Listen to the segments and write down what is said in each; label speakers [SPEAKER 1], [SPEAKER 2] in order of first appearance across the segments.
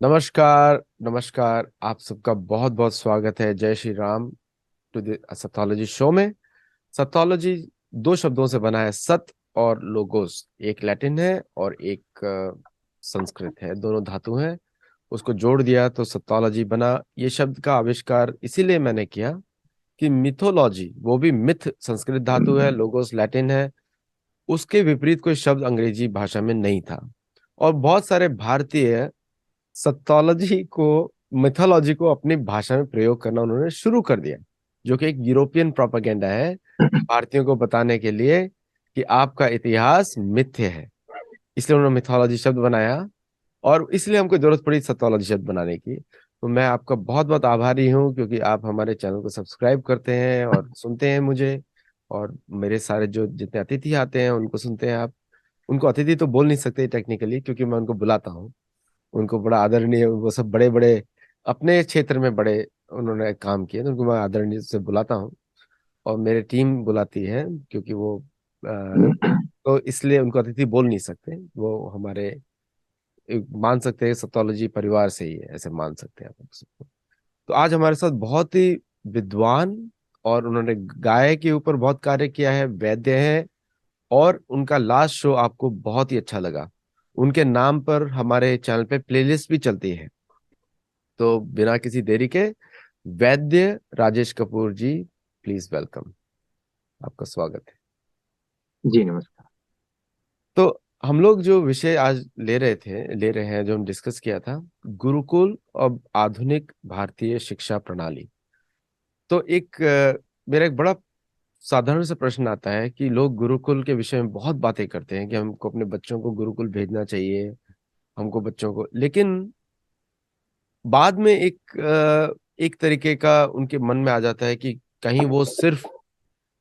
[SPEAKER 1] नमस्कार। नमस्कार, आप सबका बहुत बहुत स्वागत है। Jai Shri Ram to the Satyology show में। सत्योलॉजी दो शब्दों से बना है, सत और लोगोस। एक लैटिन है और एक संस्कृत है, दोनों धातु हैं। उसको जोड़ दिया तो सत्योलॉजी बना। ये शब्द का आविष्कार इसीलिए मैंने किया कि मिथोलॉजी, वो भी मिथ संस्कृत धातु है, लोगोस लैटिन है, उसके विपरीत कोई शब्द अंग्रेजी भाषा में नहीं था। और बहुत सारे भारतीय सत्योलॉजी को, मिथोलॉजी को अपनी भाषा में प्रयोग करना उन्होंने शुरू कर दिया, जो कि एक यूरोपियन प्रोपेगेंडा है भारतीयों को बताने के लिए कि आपका इतिहास मिथ्य है। इसलिए उन्होंने मिथोलॉजी शब्द बनाया और इसलिए हमको जरूरत पड़ी सत्योलॉजी शब्द बनाने की। तो मैं आपका बहुत बहुत आभारी हूँ, क्योंकि आप हमारे चैनल को सब्सक्राइब करते हैं और सुनते हैं मुझे। और मेरे सारे जो जितने अतिथि आते हैं उनको सुनते हैं आप। उनको अतिथि तो बोल नहीं सकते टेक्निकली, क्योंकि मैं उनको बुलाता हूँ। उनको बड़ा आदरणीय, वो सब बड़े बड़े अपने क्षेत्र में बड़े उन्होंने काम किए, तो उनको मैं आदरणीय से बुलाता हूँ। और मेरे टीम बुलाती है, क्योंकि वो तो इसलिए उनको अतिथि बोल नहीं सकते। वो हमारे मान सकते हैं सतोलॉजी परिवार से ही है, ऐसे मान सकते हैं आप सबको। तो आज हमारे साथ बहुत ही विद्वान, और उन्होंने गाय के ऊपर बहुत कार्य किया है, वैद्य है। और उनका लास्ट शो आपको बहुत ही अच्छा लगा। उनके नाम पर हमारे चैनल पे प्लेलिस्ट भी चलती है। तो बिना किसी देरी के, वैद्य राजेश कपूर जी, प्लीज वेलकम। आपका स्वागत है।
[SPEAKER 2] जी नमस्कार।
[SPEAKER 1] तो हम लोग जो विषय आज ले रहे हैं, जो हम डिस्कस किया था, गुरुकुल और आधुनिक भारतीय शिक्षा प्रणाली। तो मेरा एक बड़ा साधारण सा प्रश्न आता है कि लोग गुरुकुल के विषय में बहुत बातें करते हैं कि हमको अपने बच्चों को गुरुकुल भेजना चाहिए, हमको बच्चों को। लेकिन बाद में एक तरीके का उनके मन में आ जाता है कि कहीं वो सिर्फ,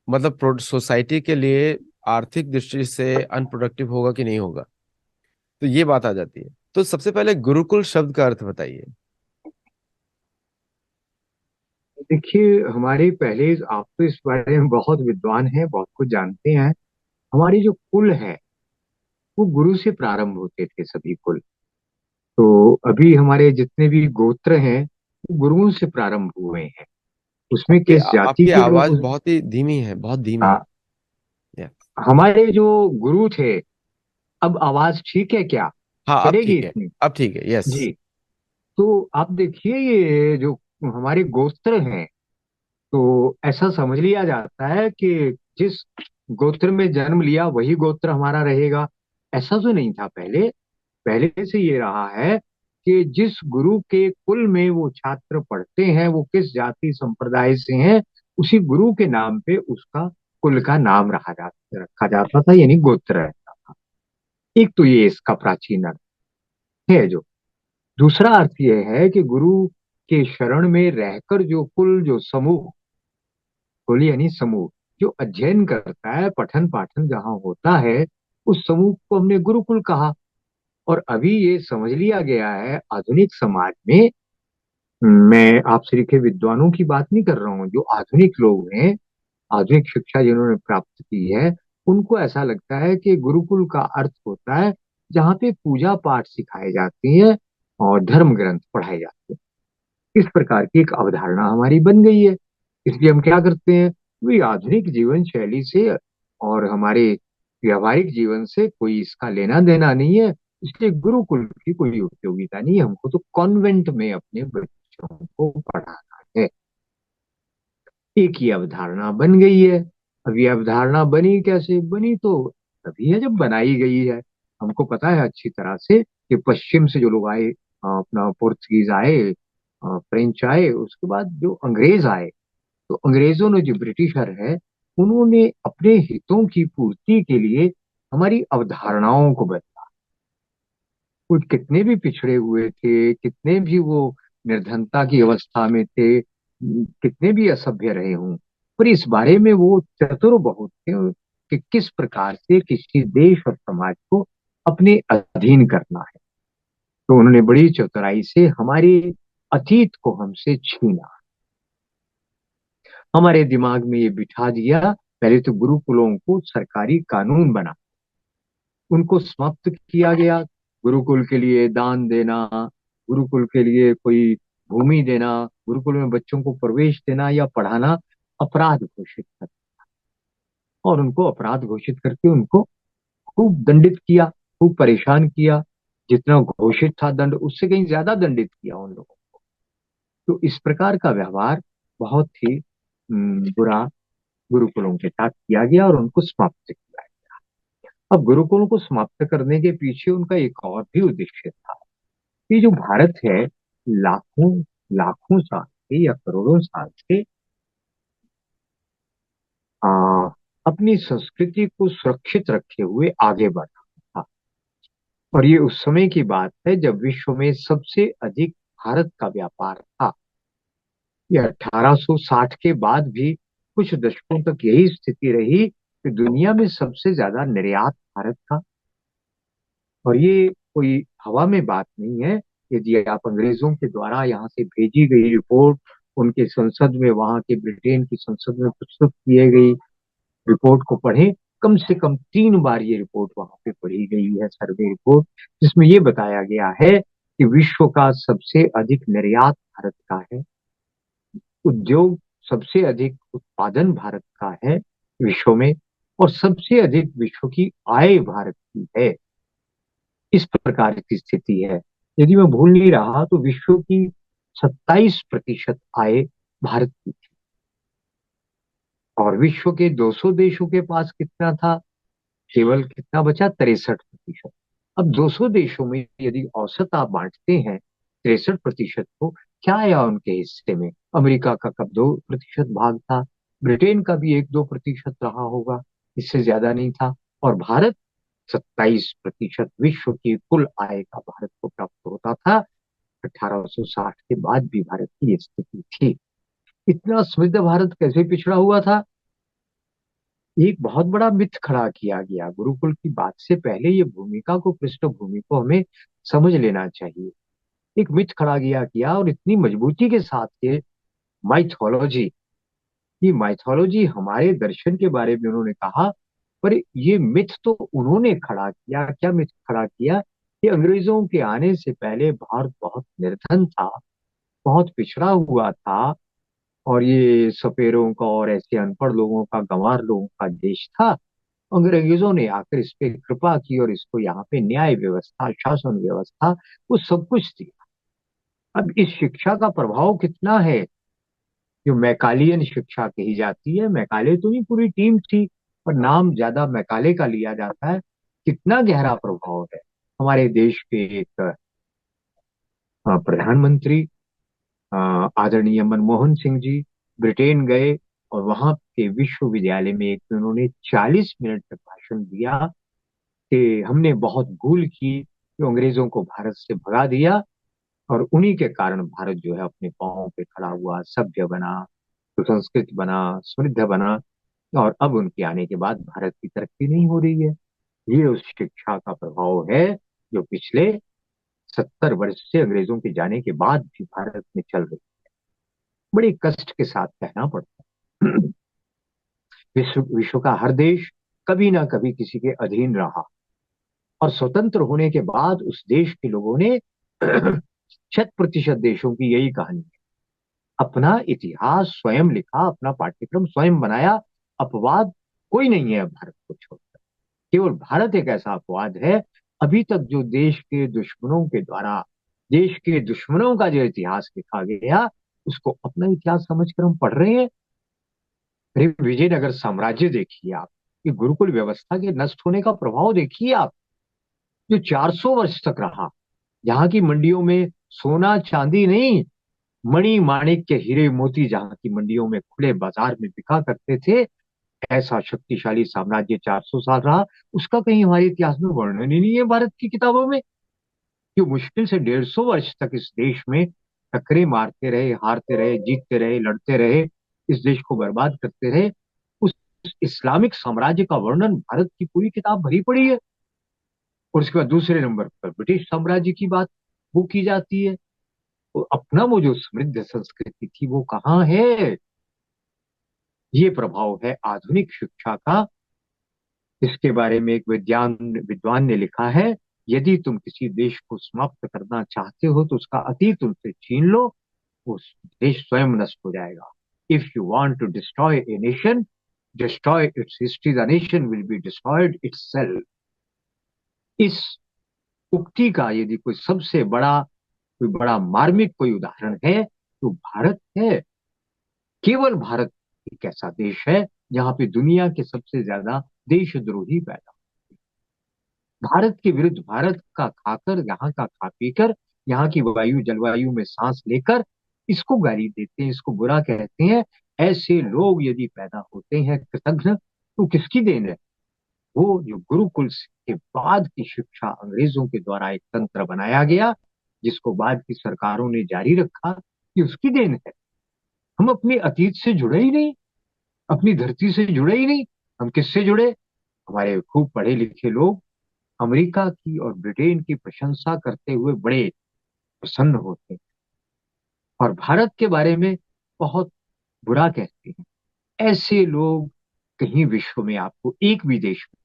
[SPEAKER 1] मतलब सोसाइटी के लिए आर्थिक दृष्टि से अनप्रोडक्टिव होगा कि नहीं होगा। तो ये बात आ जाती है। तो सबसे पहले गुरुकुल शब्द का अर्थ बताइए।
[SPEAKER 2] देखिए, हमारे पहले आप तो इस बारे में बहुत विद्वान हैं, बहुत कुछ जानते हैं। हमारी जो कुल है वो गुरु से प्रारंभ होते थे, सभी कुल। तो अभी हमारे जितने भी गोत्र हैं वो गुरुओं से प्रारंभ हुए हैं। उसमें किस जाति
[SPEAKER 1] आपकी
[SPEAKER 2] के
[SPEAKER 1] आवाज
[SPEAKER 2] लोग हैं?
[SPEAKER 1] बहुत ही धीमी है, बहुत धीमी है।
[SPEAKER 2] हाँ,
[SPEAKER 1] या-
[SPEAKER 2] हमारे जो गुरु थे। अब आवाज ठीक है क्या?
[SPEAKER 1] हाँ, अब
[SPEAKER 2] चलेगी
[SPEAKER 1] ठीक है।
[SPEAKER 2] इतनी?
[SPEAKER 1] अब ठीक है, यस।
[SPEAKER 2] जी। तो आप देखिए, ये जो हमारे गोत्र हैं, तो ऐसा समझ लिया जाता है कि जिस गोत्र में जन्म लिया वही गोत्र हमारा रहेगा। ऐसा तो नहीं था पहले। पहले से ये रहा है कि जिस गुरु के कुल में वो छात्र पढ़ते हैं, वो किस जाति संप्रदाय से हैं, उसी गुरु के नाम पे उसका कुल का नाम रखा जाता था, यानी गोत्र रहता था। एक तो ये इसका प्राचीन अर्थ है। जो दूसरा अर्थ ये है कि गुरु के शरण में रहकर जो कुल, जो समूह, कुल यानी समूह, जो अध्ययन करता है, पठन पाठन जहाँ होता है, उस समूह को हमने गुरुकुल कहा। और अभी ये समझ लिया गया है आधुनिक समाज में, मैं आपसे लिखे विद्वानों की बात नहीं कर रहा हूँ, जो आधुनिक लोग हैं, आधुनिक शिक्षा जिन्होंने प्राप्त की है, उनको ऐसा लगता है कि गुरुकुल का अर्थ होता है जहाँ पे पूजा पाठ सिखाए जाते हैं और धर्म ग्रंथ पढ़ाए जाते हैं। इस प्रकार की एक अवधारणा हमारी बन गई है। इसलिए हम क्या करते हैं, वही आधुनिक जीवन शैली से और हमारे व्यवहारिक जीवन से कोई इसका लेना देना नहीं है। इसलिए गुरुकुल की कोई उपयोगिता नहीं है, हमको तो कॉन्वेंट में अपने बच्चों को पढ़ाना है। एक ही अवधारणा बन गई है। अब ये अवधारणा बनी कैसे? बनी तो तभी है जब बनाई गई है। हमको पता है अच्छी तरह से कि पश्चिम से जो लोग आए, अपना पुर्तगीज आए, फ्रेंच आए, उसके बाद जो अंग्रेज आए, तो अंग्रेजों ने, जो ब्रिटिशर है, उन्होंने अपने हितों की पूर्ति के लिए हमारी अवधारणाओं को बदला। वो कितने भी पिछड़े हुए थे, कितने भी वो निर्धनता की अवस्था में थे, कितने भी असभ्य रहे हों, पर इस बारे में वो चतुर बहुत थे कि किस प्रकार से किसी देश और समाज को अपने अधीन करना है। तो उन्होंने बड़ी चतुराई से हमारे अतीत को हमसे छीना, हमारे दिमाग में ये बिठा दिया। पहले तो गुरुकुलों को सरकारी कानून बना, उनको समाप्त किया गया। गुरुकुल के लिए दान देना, गुरुकुल के लिए कोई भूमि देना, गुरुकुल में बच्चों को प्रवेश देना या पढ़ाना अपराध घोषित कर, और उनको अपराध घोषित करके उनको खूब दंडित किया, खूब परेशान किया। जितना घोषित था दंड, उससे कहीं ज्यादा दंडित किया उन लोगों को। तो इस प्रकार का व्यवहार बहुत ही बुरा गुरुकुलों के साथ किया गया और उनको समाप्त किया। अब गुरुकुलों को समाप्त करने के पीछे उनका एक और भी उद्देश्य था। ये जो भारत है, लाखों लाखों साल से या करोड़ों साल से आ, अपनी संस्कृति को सुरक्षित रखे हुए आगे बढ़ रहा था। और ये उस समय की बात है जब विश्व में सबसे अधिक भारत का व्यापार था। ये 1860 के बाद भी कुछ दशकों तक यही स्थिति रही कि दुनिया में सबसे ज्यादा निर्यात भारत का। और ये कोई हवा में बात नहीं है। यदि आप अंग्रेजों के द्वारा यहाँ से भेजी गई रिपोर्ट उनके संसद में, वहां के ब्रिटेन की संसद में प्रस्तुत किए गई रिपोर्ट को पढ़ें, कम से कम 3 बार ये रिपोर्ट वहां पे पढ़ी गई है, सर्वे रिपोर्ट, जिसमें ये बताया गया है कि विश्व का सबसे अधिक निर्यात भारत का है, उद्योग सबसे अधिक उत्पादन भारत का है विश्व में, और सबसे अधिक विश्व की आय भारत की है। इस प्रकार की स्थिति है। यदि मैं भूल नहीं रहा तो विश्व की 27% आय भारत की थी। और विश्व के 200 देशों के पास कितना था? केवल कितना बचा? 63%। अब 200 देशों में यदि औसत आप बांटते हैं 63% को, क्या आया उनके हिस्से में? अमेरिका का कब 2% भाग था, ब्रिटेन का भी 1-2% रहा होगा, इससे ज्यादा नहीं था। और भारत 27% विश्व की कुल आय का भारत को प्राप्त होता था। 1860 के बाद भी भारत की ये स्थिति थी। इतना समृद्ध भारत कैसे पिछड़ा हुआ था? एक बहुत बड़ा मिथ खड़ा किया गया। गुरुकुल की बात से पहले ये भूमिका को, पृष्ठभूमि को हमें समझ लेना चाहिए। एक मिथ खड़ा किया और इतनी मजबूती के साथ ये माइथोलॉजी, ये माइथोलॉजी हमारे दर्शन के बारे में उन्होंने कहा। पर ये मिथ तो उन्होंने खड़ा किया। क्या मिथ खड़ा किया? कि अंग्रेजों के आने से पहले भारत बहुत निर्धन था, बहुत पिछड़ा हुआ था, और ये सपेरों का और ऐसे अनपढ़ लोगों का, गंवार लोगों का देश था। अंग्रेजों ने आकर इस पे कृपा की और इसको यहाँ पे न्याय व्यवस्था, शासन व्यवस्था, वो सब कुछ दिया। अब इस शिक्षा का प्रभाव कितना है? जो मैकालियन शिक्षा कही जाती है, मैकाले तो नहीं, पूरी टीम थी, पर नाम ज्यादा मैकाले का लिया जाता है। कितना गहरा प्रभाव है? हमारे देश के एक प्रधानमंत्री आदरणीय मनमोहन सिंह जी ब्रिटेन गए और वहां के विश्वविद्यालय में एक उन्होंने 40 मिनट तक भाषण दिया कि हमने बहुत भूल की, जो अंग्रेजों को भारत से भगा दिया, और उन्हीं के कारण भारत जो है अपने पांवों पे खड़ा हुआ, सभ्य बना, सुसंस्कृत बना, समृद्ध बना। और अब उनके आने के बाद भारत की तरक्की नहीं हो रही है। ये उस शिक्षा का प्रभाव है जो पिछले 70 वर्ष से अंग्रेजों के जाने के बाद भी भारत में चल रही। बड़े कष्ट के साथ कहना पड़ता है। विश्व का हर देश कभी ना कभी किसी के अधीन रहा, और स्वतंत्र होने के बाद उस देश के लोगों ने 100% देशों की यही कहानी है। अपना इतिहास स्वयं लिखा, अपना पाठ्यक्रम स्वयं बनाया। अपवाद कोई नहीं है भारत को छोड़कर। केवल भारत एक ऐसा अपवाद है। अभी तक जो देश के दुश्मनों के द्वारा, देश के दुश्मनों का जो इतिहास लिखा गया, उसको अपना इतिहास समझकर हम पढ़ रहे हैं। अरे विजयनगर साम्राज्य देखिए आप, ये गुरुकुल व्यवस्था के नष्ट होने का प्रभाव देखिए आप, जो 400 वर्ष तक रहा। यहाँ की मंडियों में सोना चांदी नहीं, मणि माणिक के हीरे मोती जहाँ की मंडियों में खुले बाजार में बिका करते थे, ऐसा शक्तिशाली साम्राज्य 400 साल रहा। उसका कहीं हमारे इतिहास में वर्णन ही नहीं है भारत की किताबों में। जो मुश्किल से 150 वर्ष तक इस देश में टक्करे मारते रहे, हारते रहे, जीतते रहे, लड़ते रहे, इस देश को बर्बाद करते रहे, उस इस्लामिक साम्राज्य का वर्णन भारत की पूरी किताब भरी पड़ी है। और उसके बाद दूसरे नंबर पर ब्रिटिश साम्राज्य की बात वो की जाती है। तो अपना वो जो समृद्ध संस्कृति थी वो कहाँ है? ये प्रभाव है आधुनिक शिक्षा का। इसके बारे में एक विद्वान ने लिखा है यदि तुम किसी देश को समाप्त करना चाहते हो तो उसका अतीत उनसे छीन लो, वो देश स्वयं नष्ट हो जाएगा। If you want to destroy a nation, destroy its history, the nation will be destroyed itself. इस उक्ति का यदि कोई बड़ा मार्मिक कोई उदाहरण है तो भारत है। केवल भारत एक ऐसा देश है जहां पे दुनिया के सबसे ज्यादा देशद्रोही पैदा। भारत के विरुद्ध, भारत का खाकर, यहाँ का खा पीकर, यहाँ की वायु जलवायु में सांस लेकर इसको गाली देते हैं, इसको बुरा कहते हैं। ऐसे लोग यदि पैदा होते हैं कृतघ्न, तो किसकी देन है? वो जो गुरुकुल के बाद की शिक्षा अंग्रेजों के द्वारा एक तंत्र बनाया गया, जिसको बाद की सरकारों ने जारी रखा, कि उसकी देन है। हम अपने अतीत से जुड़े ही नहीं, अपनी धरती से जुड़े ही नहीं। हम किससे जुड़े? हमारे खूब पढ़े लिखे लोग अमेरिका की और ब्रिटेन की प्रशंसा करते हुए बड़े प्रसन्न होते हैं और भारत के बारे में बहुत बुरा कहते हैं। ऐसे लोग कहीं विश्व में आपको एक भी देश में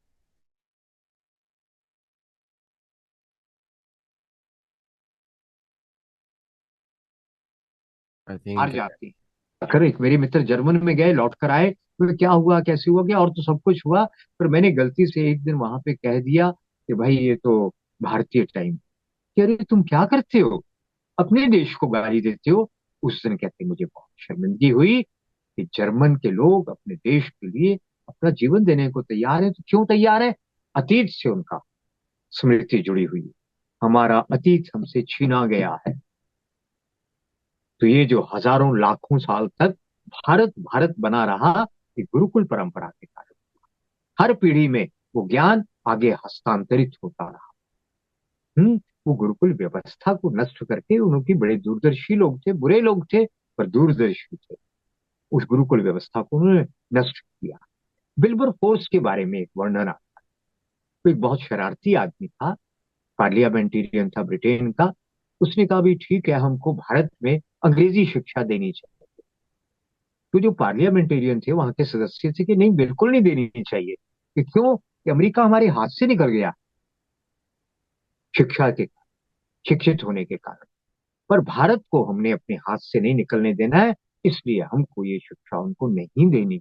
[SPEAKER 1] आई
[SPEAKER 2] हार
[SPEAKER 1] थिंक
[SPEAKER 2] जाते हैं। अगर एक मेरे मित्र जर्मन में गए, लौट कर आए, तो क्या हुआ, कैसे हुआ, क्या और तो सब कुछ हुआ, पर मैंने गलती से एक दिन वहां पे कह दिया कि भाई ये तो भारतीय टाइम। कि अरे तुम क्या करते हो, अपने देश को गाली देते हो। उस दिन कहते मुझे बहुत शर्मिंदगी हुई कि जर्मन के लोग अपने देश के लिए अपना जीवन देने को तैयार है। तो क्यों तैयार है? अतीत से उनका स्मृति जुड़ी हुई है। हमारा अतीत हमसे छीना गया है। तो ये जो हजारों लाखों साल तक भारत भारत बना रहा, ये गुरुकुल परंपरा के कारण। हर पीढ़ी में वो ज्ञान आगे हस्तांतरित होता रहा। वो गुरुकुल व्यवस्था को नष्ट करके, उनकी बड़े दूरदर्शी लोग थे, बुरे लोग थे पर दूरदर्शी थे, उस गुरुकुल व्यवस्था को उन्होंने नष्ट किया। विल्बर फोर्स के बारे में एक वर्णन आता है। तो एक बहुत शरारती आदमी था, पार्लियामेंटेरियन था ब्रिटेन का। उसने कहा भी ठीक है, हमको भारत में अंग्रेजी शिक्षा देनी चाहिए। तो जो पार्लियामेंटेरियन थे वहां के सदस्य थे कि नहीं, बिल्कुल नहीं देनी चाहिए। कि क्यों? कि अमेरिका हमारे हाथ से निकल गया शिक्षा के, शिक्षित होने के कारण। पर भारत को हमने अपने हाथ से नहीं निकलने देना है, इसलिए हमको ये शिक्षा उनको नहीं देनी।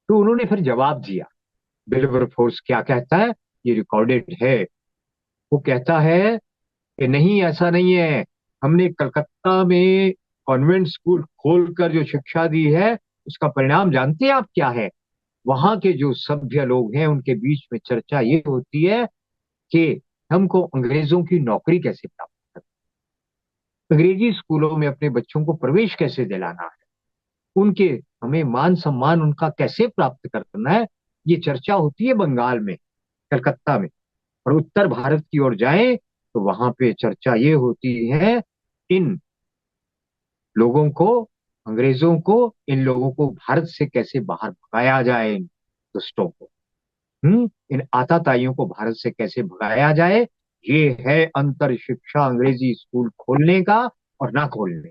[SPEAKER 2] तो उन्होंने फिर जवाब दिया। बिल्बर फोर्स क्या कहता है, ये रिकॉर्डेड है। वो कहता है कि नहीं, ऐसा नहीं है। हमने कलकत्ता में कॉन्वेंट स्कूल खोलकर जो शिक्षा दी है, उसका परिणाम जानते हैं आप क्या है? वहां के जो सभ्य लोग हैं उनके बीच में चर्चा ये होती है कि हमको अंग्रेजों की नौकरी कैसे प्राप्त करनी, अंग्रेजी स्कूलों में अपने बच्चों को प्रवेश कैसे दिलाना है, उनके, हमें मान सम्मान उनका कैसे प्राप्त करना है। ये चर्चा होती है बंगाल में, कलकत्ता में। और उत्तर भारत की ओर जाएं तो वहां पे चर्चा ये होती है, इन लोगों को, अंग्रेजों को, इन लोगों को भारत से कैसे बाहर भगाया जाए, इन दुष्टों को, इन आताताइयों को भारत से कैसे भगाया जाए। ये है अंतर शिक्षा अंग्रेजी स्कूल खोलने का और ना खोलने।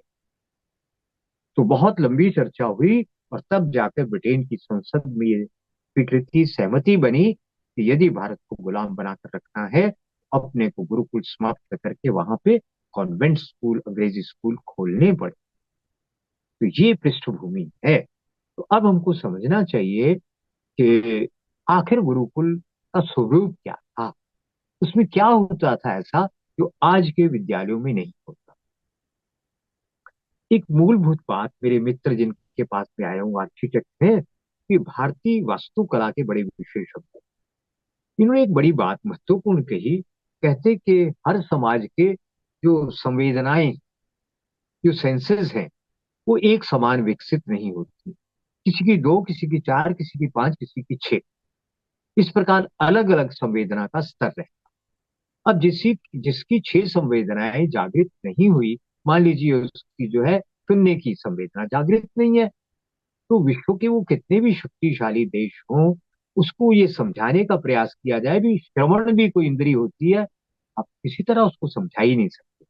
[SPEAKER 2] तो बहुत लंबी चर्चा हुई और तब जाकर ब्रिटेन की संसद में ये स्वीकृति, सहमति बनी कि यदि भारत को गुलाम बनाकर रखना है, अपने को गुरुकुल समाप्त करके वहां पे कॉन्वेंट स्कूल, अंग्रेजी स्कूल खोलने पड़े। तो ये पृष्ठभूमि है। तो अब हमको समझना चाहिए कि आखिर गुरुकुल का स्वरूप क्या था, उसमें क्या होता था ऐसा जो आज के विद्यालयों में नहीं होता। एक मूलभूत बात, मेरे मित्र जिनके पास में आया हूँ आर्किटेक्ट है, कि भारतीय वास्तुकला के बड़े विशेषज्ञ हैं। इन्होंने एक बड़ी बात महत्वपूर्ण कही। कहते कि हर समाज के जो संवेदनाएं, जो सेंसेस हैं, वो एक समान विकसित नहीं होती। किसी की दो, किसी की चार, किसी की पांच, किसी की छह, इस प्रकार अलग अलग संवेदना का स्तर है। अब जिसकी छह संवेदनाएं जागृत नहीं हुई, मान लीजिए उसकी जो है सुनने की संवेदना जागृत नहीं है, तो विश्व के वो कितने भी शक्तिशाली देश हों, उसको ये समझाने का प्रयास किया जाए भी, श्रवण भी कोई इंद्री होती है, आप किसी तरह उसको समझा ही नहीं सकते।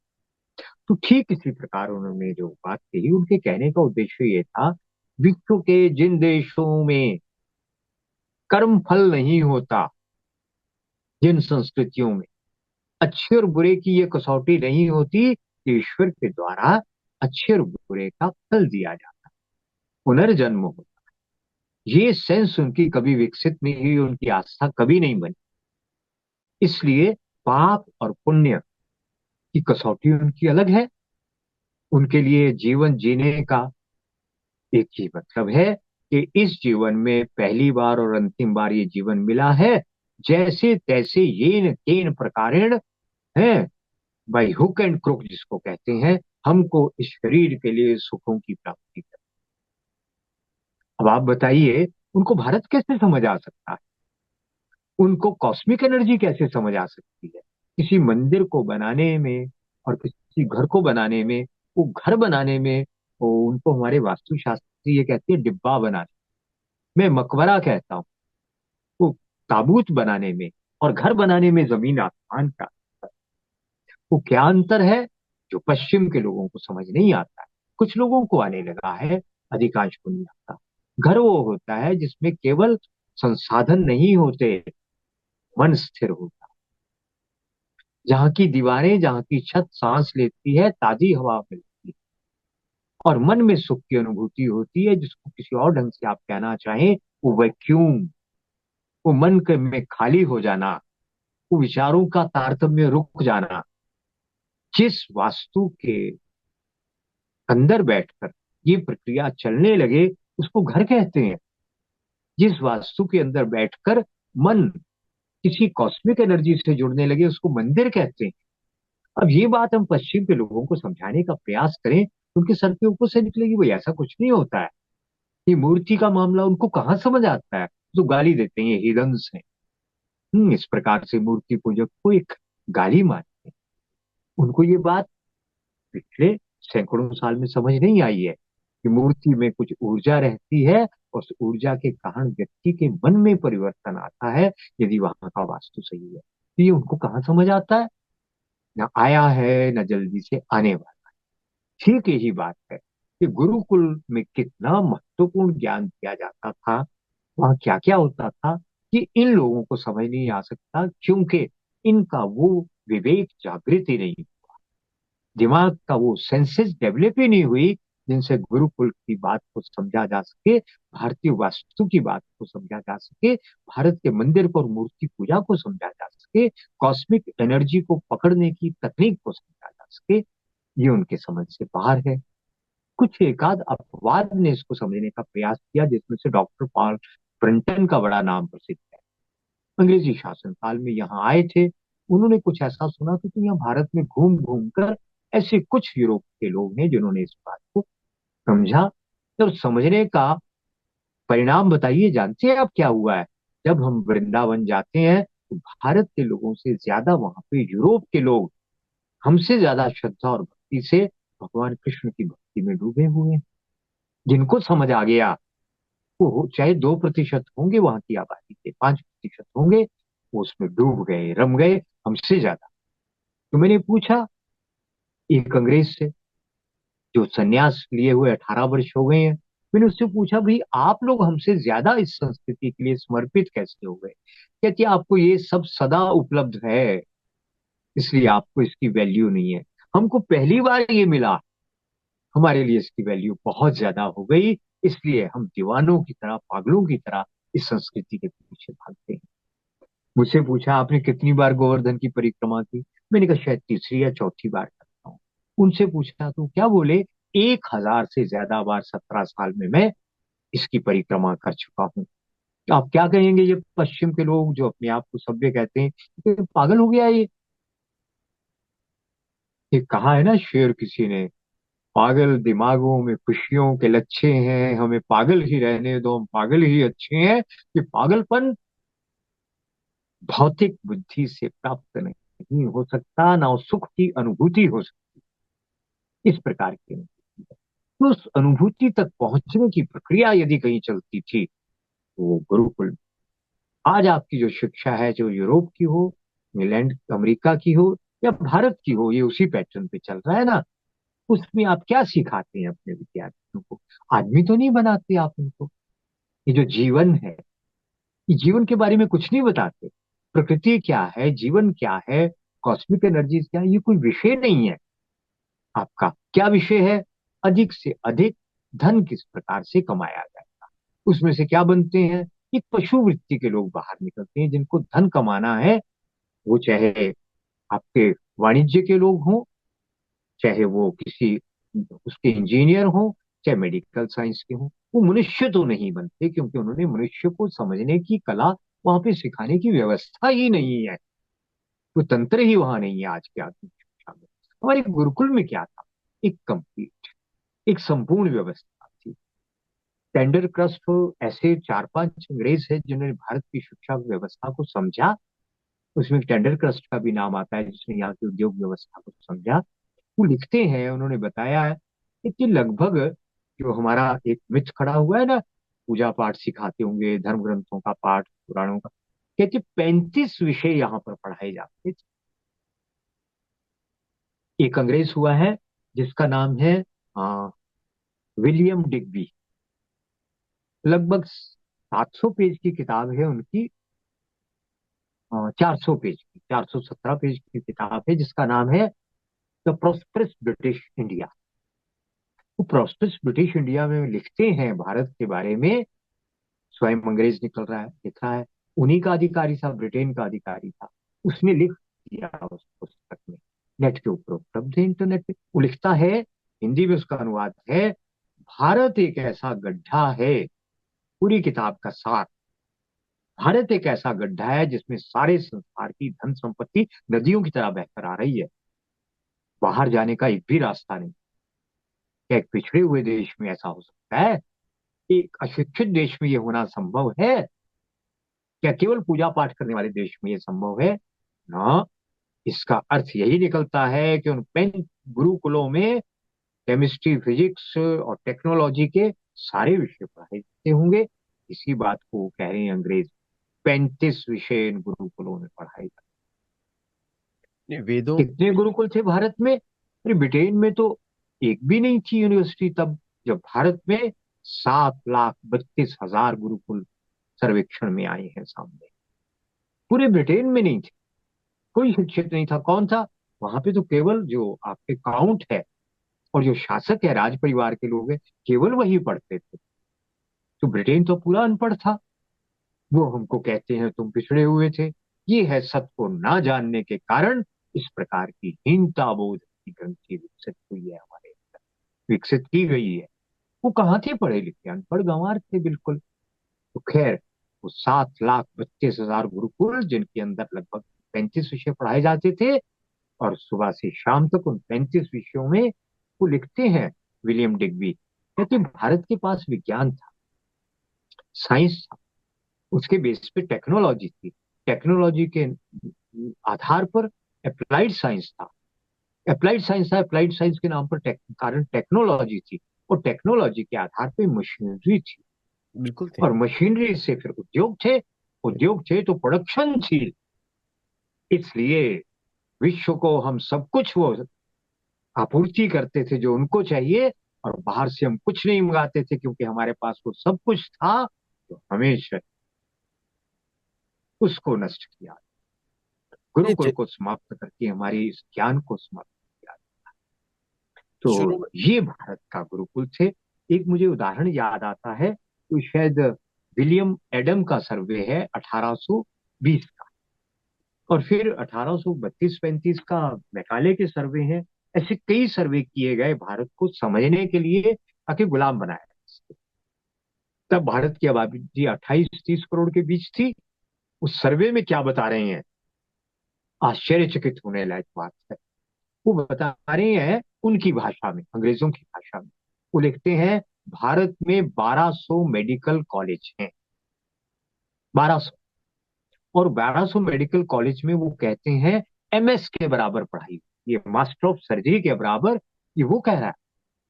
[SPEAKER 2] तो ठीक इसी प्रकार उन्होंने जो बात कही, उनके कहने का उद्देश्य ये था, विश्व के जिन देशों में कर्म फल नहीं होता, जिन संस्कृतियों में अच्छे और बुरे की ये कसौटी नहीं होती कि ईश्वर के द्वारा अच्छे और बुरे का फल दिया जाता, पुनर्जन्म होता। ये सेंस उनकी कभी विकसित नहीं हुई, उनकी आस्था कभी नहीं बनी। इसलिए पाप और पुण्य की कसौटी उनकी अलग है। उनके लिए जीवन जीने का एक ही मतलब है कि इस जीवन में पहली बार और अंतिम बार ये जीवन मिला है, जैसे तैसे येन केन प्रकारेण है, बाई हुक एंड क्रुक जिसको कहते हैं, हमको इस शरीर के लिए सुखों की प्राप्ति कर। अब आप बताइए, उनको भारत कैसे समझ आ सकता है? उनको कॉस्मिक एनर्जी कैसे समझ आ सकती है? किसी मंदिर को बनाने में और किसी घर को बनाने में, वो घर बनाने में, वो उनको हमारे वास्तुशास्त्री ये कहते हैं डिब्बा बनाने, मैं मकबरा कहता हूँ, वो ताबूत बनाने में और घर बनाने में जमीन आसमान का वो क्या अंतर है, जो पश्चिम के लोगों को समझ नहीं आता है। कुछ लोगों को आने लगा है, अधिकांश को नहीं आता। घर वो होता है जिसमें केवल संसाधन नहीं होते, मन स्थिर होता, जहाँ की दीवारें, जहाँ की छत सांस लेती है, ताजी हवा मिलती है और मन में सुख की अनुभूति होती है, जिसको किसी और ढंग से आप कहना चाहें, वो वैक्यूम, वो मन के में खाली हो जाना, वो विचारों का तारतम्य रुक जाना। जिस वास्तु के अंदर बैठकर ये प्रक्रिया चलने लगे, उसको घर कहते हैं। जिस वास्तु के अंदर बैठकर मन किसी कॉस्मिक एनर्जी से जुड़ने लगे, उसको मंदिर कहते हैं। अब ये बात हम पश्चिम के लोगों को समझाने का प्रयास करें, तो उनके सर के ऊपर से निकलेगी भाई ऐसा कुछ नहीं होता है। ये मूर्ति का मामला उनको कहाँ समझ आता है, तो गाली देते हैं, ये हिडन्स हैं। इस प्रकार से मूर्ति पूजक को एक गाली मारते हैं। उनको ये बात पिछले सैकड़ों साल में समझ नहीं आई है कि मूर्ति में कुछ ऊर्जा रहती है, और उस ऊर्जा के कारण व्यक्ति के मन में परिवर्तन आता है, यदि वहां का वास्तु सही है। तो ये उनको कहाँ समझ आता है? ना आया है, ना जल्दी से आने वाला। ठीक यही बात है कि गुरुकुल में कितना महत्वपूर्ण ज्ञान दिया जाता था, वहां क्या क्या होता था, कि इन लोगों को समझ नहीं आ सकता, क्योंकि इनका वो विवेक जागृत ही नहीं, दिमाग का वो सेंसेस डेवलप ही नहीं हुई, जिनसे गुरुकुल की बात को समझा जा सके, भारतीय वास्तु की बात को समझा जा सके, भारत के मंदिर को और मूर्ति पूजा को समझा जा सके, कॉस्मिक एनर्जी को पकड़ने की तकनीक को समझा जा सके। ये उनके समझ से बाहर है। कुछ एकाध अपवाद ने इसको समझने का प्रयास किया, जिसमें से डॉक्टर पॉल ब्रंटन का बड़ा नाम प्रसिद्ध है। अंग्रेजी शासनकाल में यहाँ आए थे, उन्होंने कुछ ऐसा सुना कि तो यहाँ भारत में घूम घूम कर ऐसे कुछ यूरोप के लोग हैं जिन्होंने इस बात को समझा। जब समझने का परिणाम बताइए, जानते हैं आप क्या हुआ है? जब हम वृंदावन जाते हैं, तो भारत के लोगों से ज्यादा वहां पे यूरोप के लोग हमसे ज्यादा श्रद्धा और भक्ति से भगवान कृष्ण की भक्ति में डूबे हुए हैं। जिनको समझ आ गया, वो चाहे 2% होंगे वहां की आबादी के, 5% होंगे, वो उसमें डूब गए, रम गए हमसे ज्यादा। तो मैंने पूछा एक अंग्रेज से, जो सन्यास लिए हुए 18 वर्ष हो गए हैं, मैंने उससे पूछा भाई आप लोग हमसे ज्यादा इस संस्कृति के लिए समर्पित कैसे हो गए? कहती आपको ये सब सदा उपलब्ध है, इसलिए आपको इसकी वैल्यू नहीं है। हमको पहली बार ये मिला, हमारे लिए इसकी वैल्यू बहुत ज्यादा हो गई, इसलिए हम दीवानों की तरह, पागलों की तरह इस संस्कृति के पीछे भागते हैं। मुझसे पूछा आपने कितनी बार गोवर्धन की परिक्रमा की? मैंने कहा शायद तीसरी या चौथी बार करता हूँ। उनसे पूछा तो क्या बोले, 1,000 से ज्यादा बार 17 साल में मैं इसकी परिक्रमा कर चुका हूँ। तो आप क्या कहेंगे, ये पश्चिम के लोग जो अपने आप को सभ्य कहते हैं, ये पागल हो गया ये कहा है ना शेर किसी ने, पागल दिमागों में खुशियों के लच्छे हैं, हमें पागल ही रहने दो, हम पागल ही अच्छे हैं। कि पागलपन भौतिक बुद्धि से प्राप्त नहीं हो सकता, ना उस सुख की अनुभूति हो सकती, इस प्रकार की अनुभूति है। तो उस अनुभूति तक पहुंचने की प्रक्रिया यदि कहीं चलती थी, तो वो गुरुकुल। आज आपकी जो शिक्षा है, जो यूरोप की हो, इंग्लैंड अमेरिका की हो या भारत की हो, ये उसी पैटर्न पे चल रहा है ना। उसमें आप क्या सिखाते हैं अपने विद्यार्थियों को? आदमी तो नहीं बनाते आप उनको। ये जो जीवन है, ये जीवन के बारे में कुछ नहीं बताते। प्रकृति क्या है, जीवन क्या है, कॉस्मिक एनर्जी क्या है, ये कोई विषय नहीं है। आपका क्या विषय है? अधिक से अधिक धन किस प्रकार से कमाया जाएगा, उसमें से क्या बनते हैं। एक पशु वृत्ति के लोग बाहर निकलते हैं जिनको धन कमाना है। वो चाहे आपके वाणिज्य के लोग हों, चाहे वो किसी उसके इंजीनियर हों, चाहे मेडिकल साइंस के हों, वो मनुष्य तो नहीं बनते, क्योंकि उन्होंने मनुष्य को समझने की कला वहां पे सिखाने की व्यवस्था ही नहीं है। वो तंत्र ही वहां नहीं है आज के आधुनिक शिक्षा में। हमारे गुरुकुल में क्या था? एक कंप्लीट, एक संपूर्ण व्यवस्था थी। टेंडर क्रस्ट ऐसे चार पांच अंग्रेज है जिन्होंने भारत की शिक्षा व्यवस्था को समझा। उसमें टेंडर क्रस्ट का भी नाम आता है, जिसने यहाँ की उद्योग व्यवस्था को समझा। वो लिखते हैं, उन्होंने बताया है कि लगभग जो हमारा एक मिथ खड़ा हुआ है ना, पूजा पाठ सिखाते होंगे, धर्म ग्रंथों का पाठ, पुराणों का, कहते 35 विषय यहाँ पर पढ़ाए जाते थे। एक अंग्रेज हुआ है जिसका नाम है विलियम डिग्बी। लगभग 700 पेज की किताब है उनकी, 400 पेज की, 417 पेज की किताब है, जिसका नाम है द प्रॉस्पेरस ब्रिटिश इंडिया। वो प्रॉस्पेरस ब्रिटिश इंडिया में लिखते हैं भारत के बारे में। स्वयं अंग्रेज निकल रहा है, लिख रहा है। उन्हीं का अधिकारी था, ब्रिटेन का अधिकारी था। उसने लिख दिया उस पुस्तक में, नेट के ऊपर उपलब्ध है, इंटरनेट पे वो लिखता है। हिंदी में उसका अनुवाद है, भारत एक ऐसा गड्ढा है, पूरी किताब का सार। भारत एक ऐसा गड्ढा है जिसमें सारे संसार की धन संपत्ति नदियों की तरह बहकर आ रही है, बाहर जाने का एक भी रास्ता नहीं। क्या एक पिछड़े हुए देश में ऐसा हो सकता है? एक अशिक्षित देश में ये होना संभव है? क्या केवल पूजा पाठ करने वाले देश में ये संभव है? ना। इसका अर्थ यही निकलता है कि उन पेन गुरुकुलों में केमिस्ट्री, फिजिक्स और टेक्नोलॉजी के सारे विषय पढ़ाए जाते होंगे। इसी बात को कह रहे हैं अंग्रेज, 35 विषय इन गुरुकुलों में पढ़ाए जाते।
[SPEAKER 1] नहीं, वेदों।
[SPEAKER 2] कितने गुरुकुल थे भारत में? अरे ब्रिटेन में तो एक भी नहीं थी यूनिवर्सिटी तब, जब भारत में 7,32,000 गुरुकुल सर्वेक्षण में आए हैं सामने। पूरे ब्रिटेन में नहीं थे, कोई शिक्षित नहीं था। कौन था वहां पे? तो केवल जो आपके काउंट है और जो शासक है, राज परिवार के लोग हैं, केवल वही पढ़ते थे। तो ब्रिटेन तो पूरा अनपढ़ था। वो हमको कहते हैं तुम पिछड़े हुए थे। ये है सत्य को ना जानने के कारण इस प्रकार की हीनता बोध की ग्रंथि विकसित हुई है हमारे अंदर, विकसित की गई है। वो कहाँ थे पढ़े लिखे? अनपढ़ गंवार थे बिल्कुल। तो खैर, वो 7,32,000 गुरुकुल जिनके अंदर लगभग 35 विषय पढ़ाए जाते थे, और सुबह से शाम तक उन 35 विषयों में वो लिखते हैं, विलियम डिग्बी, कहते भारत के पास विज्ञान था, साइंस था, उसके बेस पे टेक्नोलॉजी थी, टेक्नोलॉजी के आधार पर अप्लाइड साइंस था, अप्लाइड साइंस था, अप्लाइड साइंस के नाम पर कारण टेक्नोलॉजी थी, और टेक्नोलॉजी के आधार पे मशीनरी थी,
[SPEAKER 1] बिल्कुल थे।
[SPEAKER 2] और मशीनरी से फिर उद्योग थे, उद्योग थे तो प्रोडक्शन थी। इसलिए विश्व को हम सब कुछ वो आपूर्ति करते थे जो उनको चाहिए, और बाहर से हम कुछ नहीं मंगाते थे, क्योंकि हमारे पास वो सब कुछ था। तो हमेशा उसको नष्ट किया,
[SPEAKER 1] नहीं,
[SPEAKER 2] गुरुकुल को समाप्त करके हमारी इस ज्ञान को समाप्त किया। तो
[SPEAKER 1] शुरू में।
[SPEAKER 2] ये भारत का गुरुकुल थे। एक मुझे उदाहरण याद आता है, तो शायद विलियम एडम का सर्वे है 1820 का, और फिर 1832-35 का मैकाले के सर्वे हैं। ऐसे कई सर्वे किए गए भारत को समझने के लिए, ताकि गुलाम बनाया जाए। तब भारत की आबादी 28-30 करोड़ के बीच थी। उस सर्वे में क्या बता रहे हैं, आश्चर्यचकित होने लायक बात है। वो बता रहे हैं उनकी भाषा में, अंग्रेजों की भाषा में। वो लिखते हैं, भारत में 1200 मेडिकल कॉलेज हैं, 1200। और 1200 मेडिकल कॉलेज में वो कहते हैं एमएस के बराबर पढ़ाई, ये मास्टर ऑफ सर्जरी के बराबर, ये वो कह रहा है,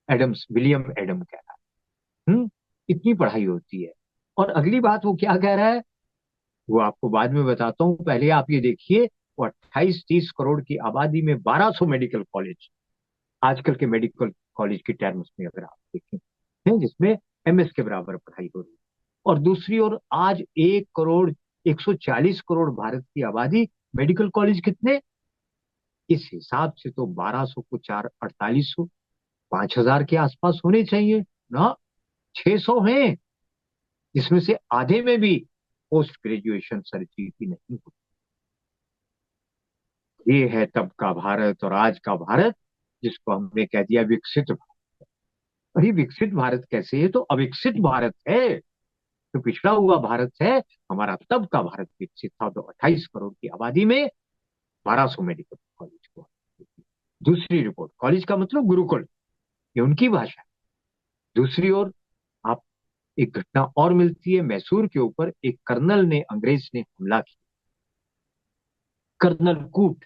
[SPEAKER 2] एडम्स, विलियम एडम कह रहा है। इतनी पढ़ाई होती है। और अगली बात वो क्या कह रहा है, वो आपको बाद में बताता हूँ, पहले आप ये देखिए, वो 28-30 करोड़ की आबादी में 1200 मेडिकल कॉलेज, आजकल के मेडिकल कॉलेज की टर्म्स में अगर आप देखें, हैं जिसमें एमएस के बराबर पढ़ाई हो रही है। और दूसरी ओर आज 1 करोड़ 140 करोड़ भारत की आबादी, मेडिकल कॉलेज कितने? इस हिसाब से तो 1200 को 4 4800, 5000 के आसपास होने चाहिए ना। 600 हैं, जिसमें से आधे में भी पोस्ट ग्रेजुएशन सर्टिफिकेट की नहीं होती। ये है तब का भारत और आज का भारत, जिसको हमने कह दिया विकसित भारत। और ये विकसित भारत कैसे है, तो अविकसित भारत है, तो पिछड़ा हुआ भारत है। हमारा तब का भारत विकसित था, तो 28 करोड़ की आबादी में 1200 मेडिकल कॉलेज को। दूसरी रिपोर्ट, कॉलेज का मतलब गुरुकुल, ये उनकी भाषा है। दूसरी ओर आप, एक घटना और मिलती है, मैसूर के ऊपर एक कर्नल ने, अंग्रेज ने हमला किया। कर्नल कूट,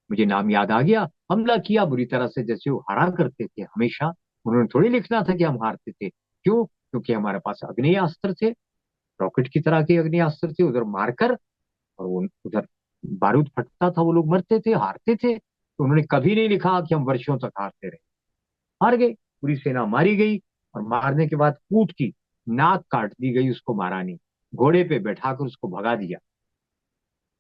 [SPEAKER 2] मुझे नाम याद आ गया। हमला किया बुरी तरह से, जैसे वो हारा करते थे हमेशा। उन्होंने थोड़ी लिखना था कि हम हारते थे, क्यों? क्योंकि हमारे पास अग्नेयास्त्र थे, रॉकेट की तरह के अग्नेयास्त्र थे, उधर मारकर, और वो उधर बारूद फटता था, वो लोग मरते थे, हारते थे। तो उन्होंने कभी नहीं लिखा कि हम वर्षों तक हारते रहे। हार गए, पूरी सेना मारी गई। और मारने के बाद कूट की नाक काट दी गई, उसको मारा नहीं, घोड़े पे बैठाकर उसको भगा दिया।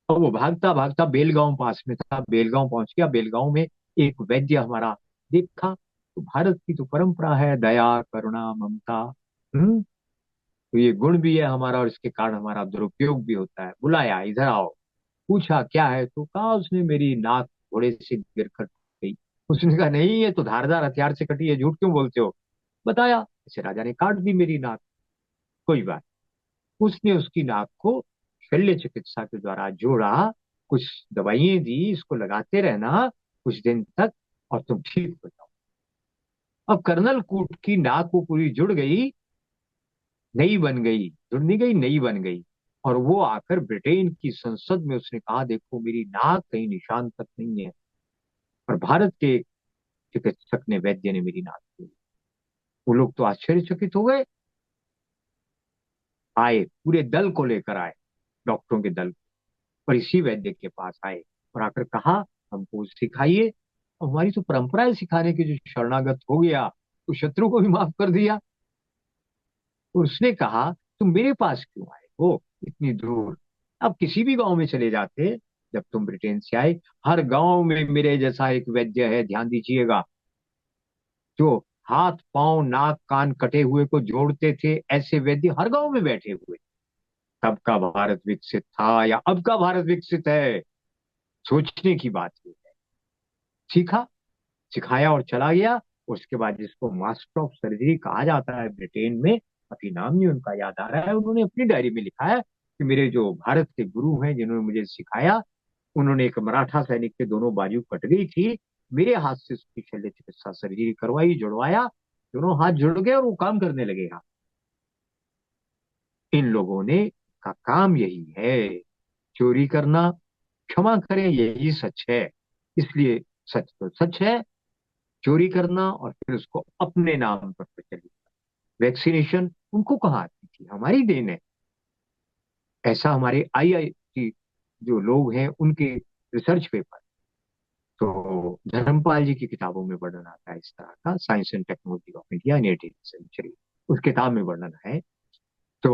[SPEAKER 2] और वो भागता भागता बेलगांव पास में था, बेलगांव पहुंच गया। बेलगांव में एक वैद्य हमारा देखा। तो भारत की तो परंपरा है दया करुणा ममता, तो ये गुण भी है हमारा, और इसके कारण हमारा दुरुपयोग भी होता है। बुलाया, इधर आओ। पूछा क्या है, तो कहा उसने मेरी नाक घोड़े से गिर कर टूट गई। उसने कहा नहीं, ये तो धारदार हथियार से कटी है, झूठ क्यों बोलते हो? बताया, ऐसे राजा ने काट दी मेरी नाक। कोई बात। उसने उसकी नाक को शल्य चिकित्सा के द्वारा जोड़ा, कुछ दवाइयां दी, इसको लगाते रहना कुछ दिन तक, और तुम ठीक हो जाओ। अब कर्नल कूट की नाक को पूरी जुड़ गई, नई बन गई, जुड़ नहीं गई, नई बन गई। और वो आकर ब्रिटेन की संसद में उसने कहा, देखो मेरी नाक कहीं निशान तक नहीं है। और भारत के चिकित्सक ने, वैद्य ने मेरी नाक तोड़ी। वो लोग तो आश्चर्यचकित हो गए। आए, पूरे दल को लेकर आए, डॉक्टरों के दल, और इसी वैद्य के पास आए, और आकर कहा हमको सिखाइए। हमारी तो परंपरा है सिखाने की, जो शरणागत हो गया तो शत्रु को भी माफ कर दिया। और उसने कहा तुम मेरे पास क्यों आए हो इतनी दूर? अब किसी भी गांव में चले जाते, जब तुम ब्रिटेन से आए, हर गांव में मेरे जैसा एक वैद्य है, ध्यान दीजिएगा, जो हाथ पांव नाक कान कटे हुए को जोड़ते थे, ऐसे वैद्य हर गांव में बैठे हुए। तब का भारत विकसित था या अब का भारत विकसित है? सोचने की बात है। सीखा, सिखाया और चला गया। उसके बाद जिसको मास्टर ऑफ सर्जरी कहा जाता है ब्रिटेन में, अभी नाम नहीं उनका याद आ रहा है, उन्होंने अपनी डायरी में लिखा है कि मेरे जो भारत के गुरु हैं जिन्होंने मुझे सिखाया, उन्होंने, एक मराठा सैनिक के दोनों बाजू कट गई थी, मेरे हाथ से उसकी शल्य चिकित्सा सर्जरी करवाई, जुड़वाया, दोनों हाथ जुड़ गए और वो काम करने लगे। हाँ, इन लोगों ने का काम यही है, चोरी करना, क्षमा करें यही सच है। इसलिए सच तो सच है, चोरी करना और फिर उसको अपने नाम पर प्रचलित। वैक्सीनेशन उनको कहाँ आती थी, हमारी देन है। ऐसा हमारे आईआईटी जो लोग हैं उनके रिसर्च पेपर, तो धर्मपाल जी की किताबों में वर्णन आता है इस तरह का, science and technology of India in 18th century, उस किताब में वर्णन है। तो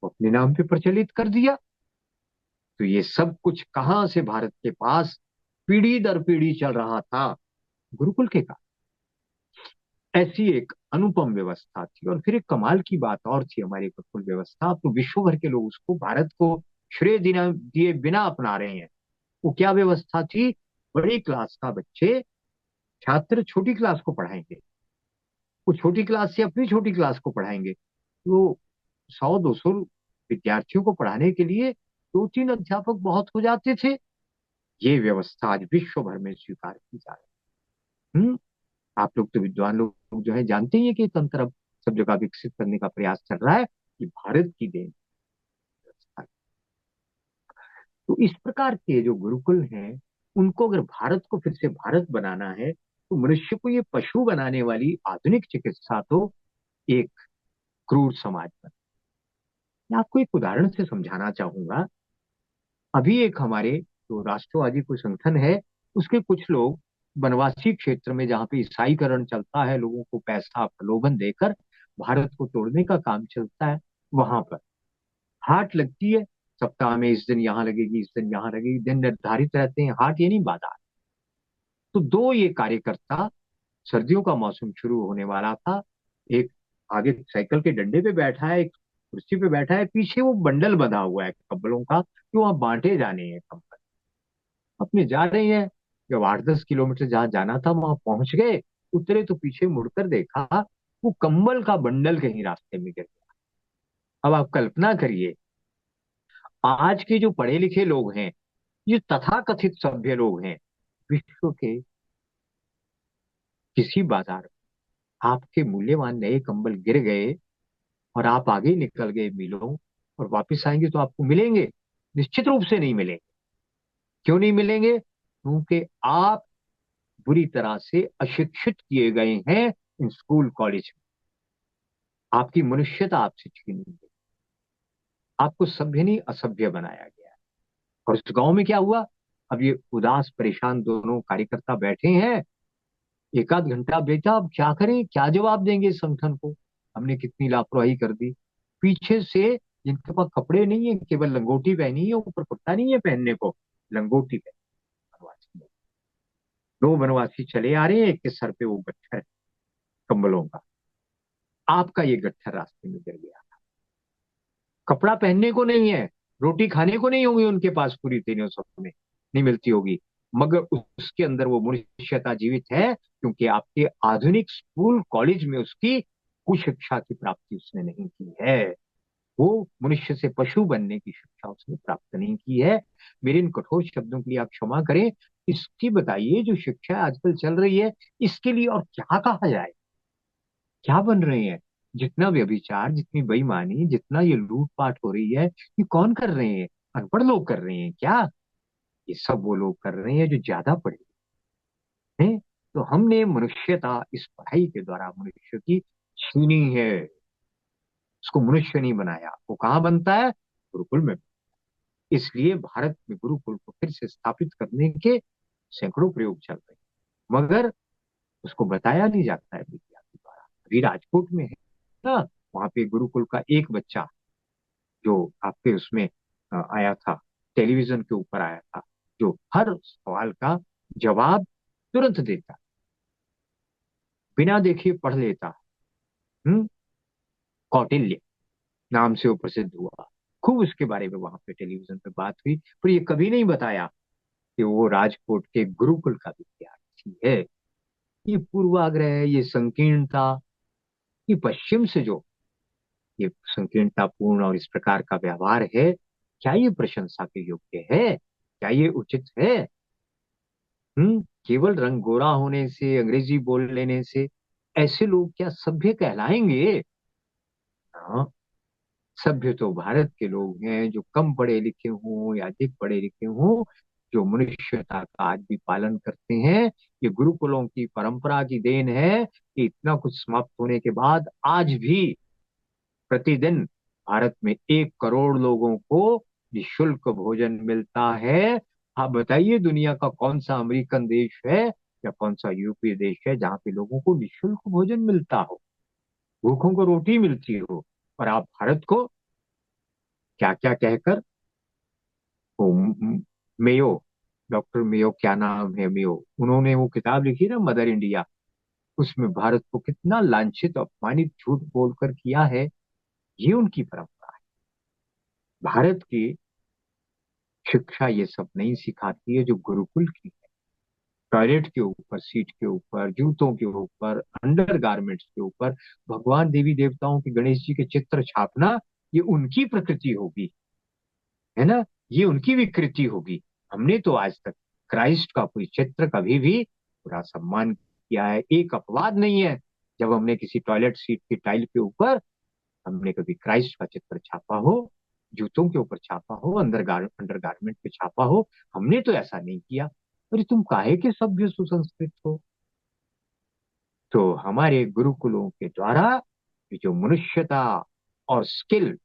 [SPEAKER 2] वो अपने नाम पे प्रचलित कर दिया। तो ये सब कुछ कहाँ से भारत के पास पीढ़ी दर पीढ़ी चल रहा था? गुरुकुल के का। ऐसी एक अनुपम व्यवस्था थी। और फिर एक कमाल की बात और थी हमारी गुरुकुल व्यवस्था, तो विश्व भर के लोग उसको, भारत को श्रेय दिना दिए बिना अपना रहे हैं। वो क्या व्यवस्था थी? बड़ी क्लास का बच्चे, छात्र छोटी क्लास को पढ़ाएंगे, वो छोटी क्लास से अपनी छोटी क्लास को पढ़ाएंगे। तो 100 200 विद्यार्थियों को पढ़ाने के लिए 2 3 अध्यापक बहुत हो जाते थे। ये व्यवस्था आज विश्व भर में स्वीकार की जा रही है। आप लोग तो विद्वान लोग जो है जानते ही हैं कि तंत्र अब सब जगह विकसित करने का प्रयास चल रहा है, कि भारत की देन व्यवस्था। तो इस प्रकार के जो गुरुकुल हैं, उनको अगर भारत को फिर से भारत बनाना है, तो मनुष्य को ये पशु बनाने वाली आधुनिक चिकित्सा तो एक क्रूर समाज बन। मैं आपको एक उदाहरण से समझाना चाहूंगा। अभी एक हमारे जो राष्ट्रवादी कोई संगठन है, उसके कुछ लोग वनवासी क्षेत्र में, जहाँ पे ईसाईकरण चलता है, लोगों को पैसा प्रलोभन देकर भारत को तोड़ने का काम चलता है, वहां पर हाट लगती है, सप्ताह में इस दिन यहाँ लगेगी, इस दिन यहाँ लगेगी, दिन निर्धारित रहते हैं, हाट ये नहीं बाजार। तो दो ये कार्यकर्ता, सर्दियों का मौसम शुरू होने वाला था, एक आगे साइकिल के डंडे पे बैठा है, एक कुर्सी पे बैठा है, पीछे वो बंडल बंधा हुआ है कंबलों का कि वहां बांटे जाने हैं कंबल। अपने जा रहे हैं, जब 8-10 किलोमीटर जहां जाना था वहां पहुंच गए, उतरे तो पीछे मुड़कर देखा, वो कंबल का बंडल कहीं रास्ते में गिर गया। अब आप कल्पना करिए, आज के जो पढ़े लिखे लोग हैं, ये तथाकथित सभ्य लोग हैं, विश्व के किसी बाजार में आपके मूल्यवान नए कंबल गिर गए और आप आगे निकल गए मीलों, और वापस आएंगे तो आपको मिलेंगे? निश्चित रूप से नहीं मिलेंगे। क्यों नहीं मिलेंगे? क्योंकि आप बुरी तरह से अशिक्षित किए गए हैं इन स्कूल कॉलेज में। आपकी मनुष्यता आपसे छीनी गई, आपको सभ्य नहीं असभ्य बनाया गया। और उस गांव में क्या हुआ? अब ये उदास परेशान दोनों कार्यकर्ता बैठे हैं, एक आध घंटा बेटा, अब क्या करें, क्या जवाब देंगे इस संगठन को, हमने कितनी लापरवाही कर दी। पीछे से जिनके पास कपड़े नहीं है, केवल लंगोटी पहनी है, ऊपर कुर्ता नहीं है पहनने को, लंगोटी पहनी वनवासी ने। दो वनवासी चले आ रहे हैं, एक के सर पे वो गट्ठर कंबलों का। आपका ये गट्ठर रास्ते में गिर गया, कपड़ा पहनने को नहीं है, रोटी खाने को नहीं होगी उनके पास, पूरी तीनों सब में नहीं मिलती होगी, मगर उसके अंदर वो मनुष्यता जीवित है, क्योंकि आपके आधुनिक स्कूल कॉलेज में उसकी कुछ शिक्षा की प्राप्ति उसने नहीं की है। वो मनुष्य से पशु बनने की शिक्षा उसने प्राप्त नहीं की है। मेरे इन कठोर शब्दों के लिए आप क्षमा करें। इसकी बताइए, जो शिक्षा आजकल चल रही है, इसके लिए और क्या कहा जाए? क्या बन रहे हैं? जितना व्यभिचार, जितनी बेईमानी, जितना ये लूटपाट हो रही है, ये कौन कर रहे हैं? अनपढ़ लोग कर रहे हैं क्या? ये सब वो लोग कर रहे हैं जो ज्यादा पढ़े हैं। तो हमने मनुष्यता इस पढ़ाई के द्वारा मनुष्य की छीनी है, उसको मनुष्य नहीं बनाया। वो कहाँ बनता है? गुरुकुल में। इसलिए भारत में गुरुकुल को फिर से स्थापित करने के सैकड़ों प्रयोग चल रहे हैं, मगर उसको बताया नहीं जाता है मीडिया के द्वारा। अभी राजकोट में है ना, वहां पे गुरुकुल का एक बच्चा, जो आपके उसमें आया था, टेलीविजन के ऊपर आया था, जो हर सवाल का जवाब तुरंत देता, बिना देखे पढ़ लेता। हम्म। कौटिल्य नाम से वो प्रसिद्ध हुआ। खूब उसके बारे में वहां पे टेलीविजन पे बात हुई, पर ये कभी नहीं बताया कि वो राजकोट के गुरुकुल का विद्यार्थी है। ये पूर्वाग्रह है, ये संकीर्णता, ये पश्चिम से जो ये संकीर्णतापूर्ण और इस प्रकार का व्यवहार है, क्या ये प्रशंसा के योग्य है? क्या ये उचित है? केवल रंग गोरा होने से, अंग्रेजी बोल लेने से ऐसे लोग क्या सभ्य कहलाएंगे? हाँ, सभ्य तो भारत के लोग हैं, जो कम पढ़े लिखे हों या अधिक पढ़े लिखे हों, जो मनुष्यता का आज भी पालन करते हैं। ये गुरुकुलों की परंपरा की देन है कि इतना कुछ समाप्त होने के बाद आज भी प्रतिदिन भारत में 1 करोड़ लोगों को निःशुल्क भोजन मिलता है। आप बताइए, दुनिया का कौन सा अमेरिकन देश है या कौन सा यूरोपीय देश है जहाँ पे लोगों को निःशुल्क भोजन मिलता हो, भूखों को रोटी मिलती हो? और आप भारत को क्या क्या कहकर, वो मेयो, डॉक्टर मेयो, क्या नाम है, मेयो, उन्होंने वो किताब लिखी ना, मदर इंडिया, उसमें भारत को कितना लांछित अपमानित झूठ बोलकर किया है। ये उनकी परंपरा है। भारत की शिक्षा ये सब नहीं सिखाती है जो गुरुकुल की है। टॉयलेट के ऊपर, सीट के ऊपर, जूतों के ऊपर, अंडर गारमेंट्स के ऊपर भगवान देवी देवताओं के, गणेश जी के चित्र छापना, ये उनकी प्रकृति होगी, है ना? ये उनकी विकृति होगी। हमने तो आज तक क्राइस्ट का कोई चित्र कभी भी पूरा सम्मान किया है, एक अपवाद नहीं है। जब हमने किसी टॉयलेट सीट की टाइल के ऊपर हमने कभी क्राइस्ट का चित्र छापा हो, जूतों के ऊपर छापा हो, अंडर गारमेंट पे छापा हो, हमने तो ऐसा नहीं किया। अरे तुम काहे के सभ्य सुसंस्कृत हो? तो हमारे गुरुकुलों के द्वारा ये जो मनुष्यता और स्किल,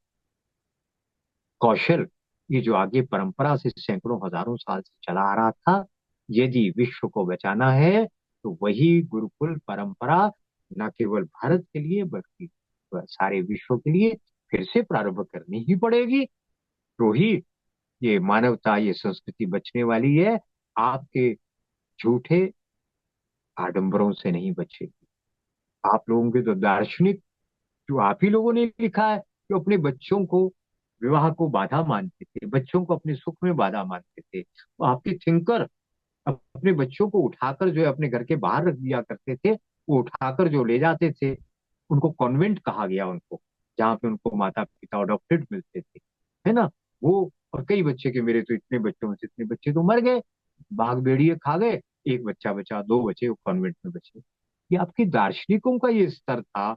[SPEAKER 2] कौशल, ये जो आगे परंपरा से सैकड़ों हजारों साल से चला आ रहा था, यदि विश्व को बचाना है तो वही गुरुकुल परंपरा न केवल भारत के लिए बल्कि सारे विश्व के लिए फिर से प्रारंभ करनी ही पड़ेगी। द्रोही, ये मानवता, ये संस्कृति बचने वाली है, आपके झूठे आडंबरों से नहीं बचेगी। आप लोगों के तो दार्शनिक, जो आप ही लोगों ने लिखा है, जो अपने बच्चों को विवाह को बाधा मानते थे, बच्चों को अपने सुख में बाधा मानते थे, वो आपके थिंकर अपने बच्चों को उठाकर जो है अपने घर के बाहर रख दिया करते थे, वो उठाकर जो ले जाते थे, उनको कॉन्वेंट कहा गया उनको, जहाँ पे उनको माता पिता अडॉप्टेड मिलते थे, है ना। वो और कई बच्चे के, मेरे तो इतने बच्चों में से इतने बच्चे तो मर गए, बाघ भेड़िए खा गए, एक बच्चा बचा, दो बचे, वो कॉन्वेंट में बचे। ये आपके दार्शनिकों का ये स्तर था।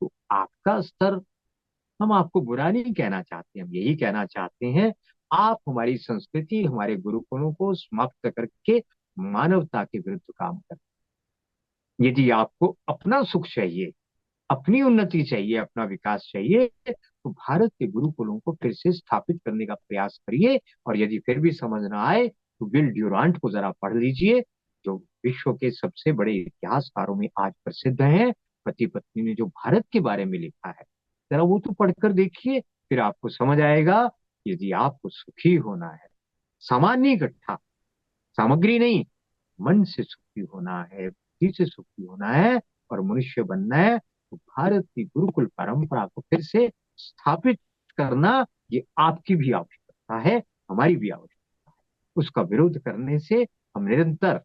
[SPEAKER 2] तो आपका स्तर, हम आपको बुरा नहीं कहना चाहते, हम यही कहना चाहते हैं, आप हमारी संस्कृति, हमारे गुरुकुलों को समाप्त करके मानवता के विरुद्ध काम कर। यदि आपको अपना सुख चाहिए, अपनी उन्नति चाहिए, अपना विकास चाहिए, तो भारत के गुरुकुलों को फिर से स्थापित करने का प्रयास करिए। और यदि फिर भी समझ ना आए, तो विल ड्यूरांट को जरा पढ़ लीजिए, जो विश्व के सबसे बड़े इतिहासकारों में आज प्रसिद्ध हैं। पति पत्नी ने जो भारत के बारे में लिखा है, जरा वो तो पढ़कर देखिए, फिर आपको समझ आएगा। यदि आपको सुखी होना है, सामान नहीं इकट्ठा, सामग्री नहीं, मन से सुखी होना है, बुद्धि से सुखी होना है और मनुष्य बनना है, तो भारत की गुरुकुल परंपरा को फिर से स्थापित करना, ये आपकी भी आवश्यकता है, हमारी भी आवश्यकता है। उसका विरोध करने से हम निरंतर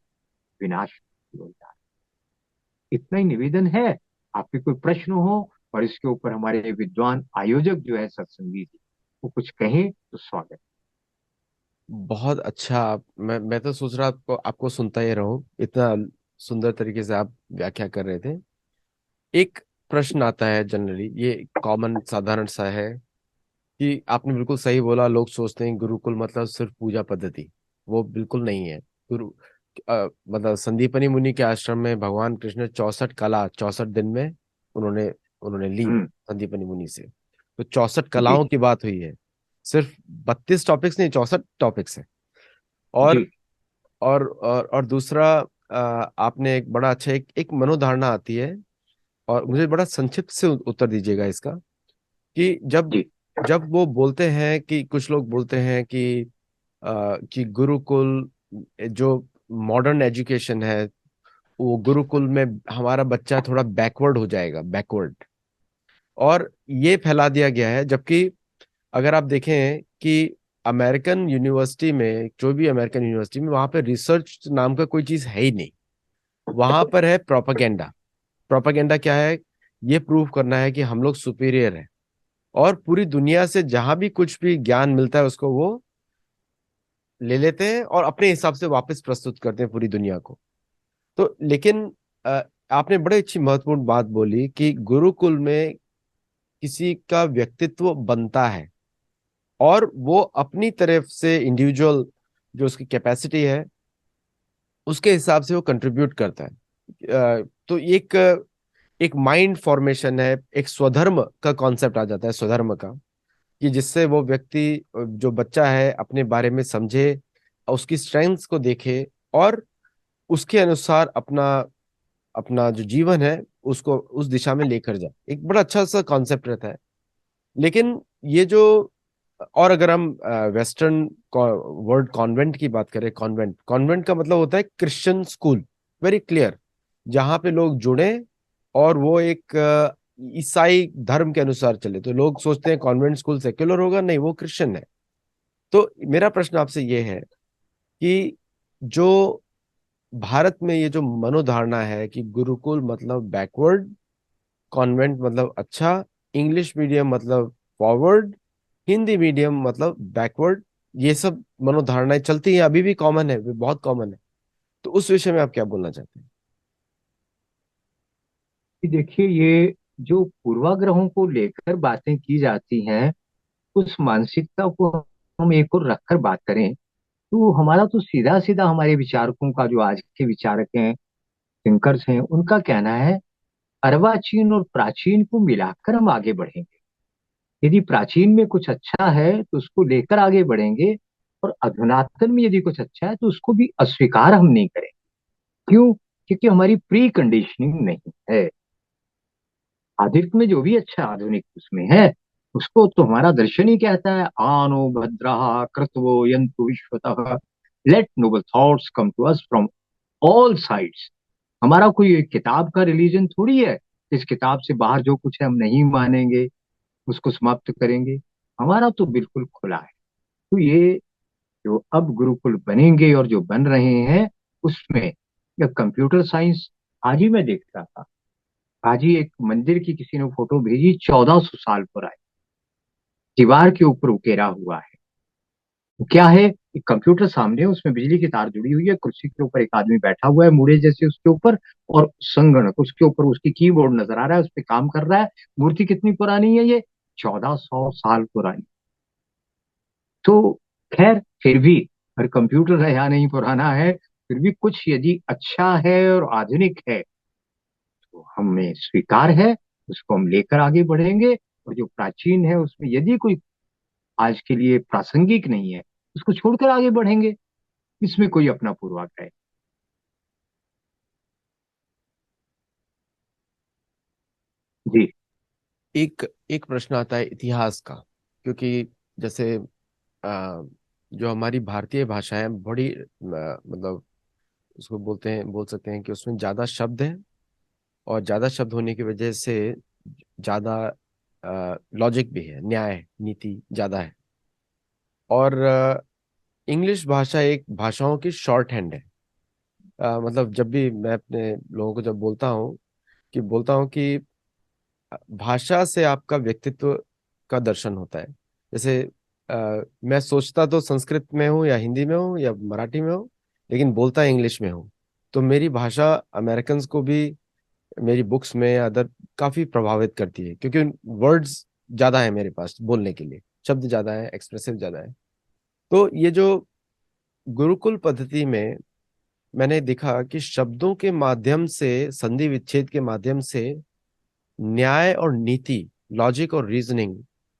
[SPEAKER 2] विनाश की ओर जा रहे हैं। इतना ही निवेदन है। आपके कोई प्रश्न हो और इसके ऊपर हमारे विद्वान आयोजक जो है सत्संगी जी, वो कुछ कहें तो स्वागत।
[SPEAKER 1] बहुत अच्छा। मैं तो सोच रहा आपको आपको सुनता ही रहूं, इतना सुंदर तरीके से आप व्याख्या कर रहे थे। एक प्रश्न आता है जनरली, ये कॉमन साधारण सा है कि आपने बिल्कुल सही बोला। लोग सोचते हैं गुरुकुल मतलब सिर्फ पूजा पद्धति। वो बिल्कुल नहीं है। गुरु मतलब संदीपनी मुनि के आश्रम में भगवान कृष्ण 64 कला 64 दिन में उन्होंने उन्होंने ली,
[SPEAKER 2] हम्म।
[SPEAKER 1] संदीपनी मुनि से। तो 64
[SPEAKER 2] जी।
[SPEAKER 1] कलाओं की बात हुई है। सिर्फ 32 टॉपिक्स नहीं, 64 टॉपिक्स है। और
[SPEAKER 2] जी।
[SPEAKER 1] और दूसरा, आपने एक बड़ा अच्छा एक मनोधारणा आती है, और मुझे बड़ा संक्षिप्त से उत्तर दीजिएगा इसका, कि जब
[SPEAKER 2] जी।
[SPEAKER 1] जब वो बोलते हैं कि कुछ लोग बोलते हैं कि गुरुकुल जो मॉडर्न एजुकेशन है, वो गुरुकुल में हमारा बच्चा थोड़ा बैकवर्ड हो जाएगा, बैकवर्ड। और ये फैला दिया गया है, जबकि अगर आप देखें कि अमेरिकन यूनिवर्सिटी में, जो भी अमेरिकन यूनिवर्सिटी में, वहां पे रिसर्च नाम का कोई चीज है ही नहीं। वहां पर है प्रोपागेंडा। प्रोपागेंडा क्या है? ये प्रूव करना है कि हम लोग सुपीरियर हैं, और पूरी दुनिया से जहां भी कुछ भी ज्ञान मिलता है उसको वो ले लेते हैं और अपने हिसाब से वापस प्रस्तुत करते हैं पूरी दुनिया को। तो लेकिन अ, आपने बड़े अच्छी महत्वपूर्ण बात बोली कि गुरुकुल में किसी का व्यक्तित्व बनता है, और वो अपनी तरफ से इंडिविजुअल, जो उसकी कैपेसिटी है, उसके हिसाब से वो कंट्रीब्यूट करता है। तो एक एक माइंड फॉर्मेशन है, एक स्वधर्म का कॉन्सेप्ट आ जाता है, स्वधर्म का, कि जिससे वो व्यक्ति, जो बच्चा है, अपने बारे में समझे, उसकी स्ट्रेंथ्स को देखे, और उसके अनुसार अपना अपना जो जीवन है उसको उस दिशा में लेकर जाए। एक बड़ा अच्छा सा कॉन्सेप्ट रहता है। लेकिन ये जो, और अगर हम वेस्टर्न वर्ड कॉन्वेंट की बात करें, कॉन्वेंट कॉन्वेंट का मतलब होता है क्रिश्चियन स्कूल, वेरी क्लियर, जहाँ पे लोग जुड़े और वो एक ईसाई धर्म के अनुसार चले। तो लोग सोचते हैं कॉन्वेंट स्कूल सेक्युलर होगा, नहीं, वो क्रिश्चियन है। तो मेरा प्रश्न आपसे ये है कि जो भारत में ये जो मनोधारणा है कि गुरुकुल मतलब बैकवर्ड, कॉन्वेंट मतलब अच्छा, इंग्लिश मीडियम मतलब फॉरवर्ड, हिंदी मीडियम मतलब बैकवर्ड, ये सब मनोधारणाएं चलती हैं, अभी भी कॉमन है, बहुत कॉमन है। तो उस विषय में आप क्या बोलना चाहते हैं?
[SPEAKER 2] कि देखिए, ये जो पूर्वाग्रहों को लेकर बातें की जाती हैं, उस मानसिकता को हम एक और रखकर बात करें, तो हमारा तो सीधा सीधा हमारे विचारकों का, जो आज के विचारक हैं, थिंकर्स हैं, उनका कहना है, अर्वाचीन और प्राचीन को मिलाकर हम आगे बढ़ेंगे। यदि प्राचीन में कुछ अच्छा है तो उसको लेकर आगे बढ़ेंगे, और अधुनातन में यदि कुछ अच्छा है तो उसको भी अस्वीकार हम नहीं करेंगे। क्यों? क्योंकि हमारी प्री कंडीशनिंग नहीं है। आधुनिक में जो भी अच्छा आधुनिक उसमें है, उसको तो हमारा दर्शन ही कहता है, आनो भद्रः कृतवो यन्तु विश्वतः, let noble thoughts come to us from all sides. हमारा कोई एक किताब का रिलीजन थोड़ी है, इस किताब से बाहर जो कुछ है हम नहीं मानेंगे, उसको समाप्त करेंगे। हमारा तो बिल्कुल खुला है। तो ये जो अब गुरुकुल बनेंगे और जो बन रहे हैं, उसमें या कंप्यूटर साइंस, आज ही मैं देख रहा था, आज ही एक मंदिर की किसी ने फोटो भेजी, 1400 साल पुरानी, दीवार के ऊपर उकेरा हुआ है। वो क्या है, एक कंप्यूटर सामने है, उसमें बिजली की तार जुड़ी हुई है, कुर्सी के ऊपर एक आदमी बैठा हुआ है मुड़े जैसे उसके ऊपर, और संगणक उसके ऊपर, उसकी कीबोर्ड नजर आ रहा है, उस पर काम कर रहा है। मूर्ति कितनी पुरानी है ये, 1400 साल पुरानी। तो खैर फिर भी, हर कंप्यूटर है या नहीं पुराना है, फिर भी कुछ यदि अच्छा है और आधुनिक है तो हमें स्वीकार है, उसको हम लेकर आगे बढ़ेंगे। और जो प्राचीन है उसमें यदि कोई आज के लिए प्रासंगिक नहीं है, उसको छोड़कर आगे बढ़ेंगे। इसमें कोई अपना पूर्वाग्रह है। जी।
[SPEAKER 1] एक एक प्रश्न आता है इतिहास का, क्योंकि जैसे जो हमारी भारतीय भाषा है बड़ी मतलब उसको बोल सकते हैं कि उसमें ज्यादा शब्द है, और ज्यादा शब्द होने की वजह से ज्यादा लॉजिक भी है, न्याय नीति ज्यादा है। और इंग्लिश भाषा एक भाषाओं की शॉर्ट हैंड है। मतलब जब भी मैं अपने लोगों को जब बोलता हूँ कि भाषा से आपका व्यक्तित्व का दर्शन होता है। जैसे मैं सोचता तो संस्कृत में हूँ या हिंदी में हूँ या मराठी में हूँ, लेकिन बोलता इंग्लिश में हूँ। तो मेरी भाषा अमेरिकन्स को भी मेरी बुक्स में या अदर काफी प्रभावित करती है, क्योंकि वर्ड्स ज्यादा है मेरे पास बोलने के लिए, शब्द ज्यादा है, एक्सप्रेसिव ज्यादा है। तो ये जो गुरुकुल पद्धति में मैंने देखा कि शब्दों के माध्यम से, संधि विच्छेद के माध्यम से न्याय और नीति, लॉजिक और रीजनिंग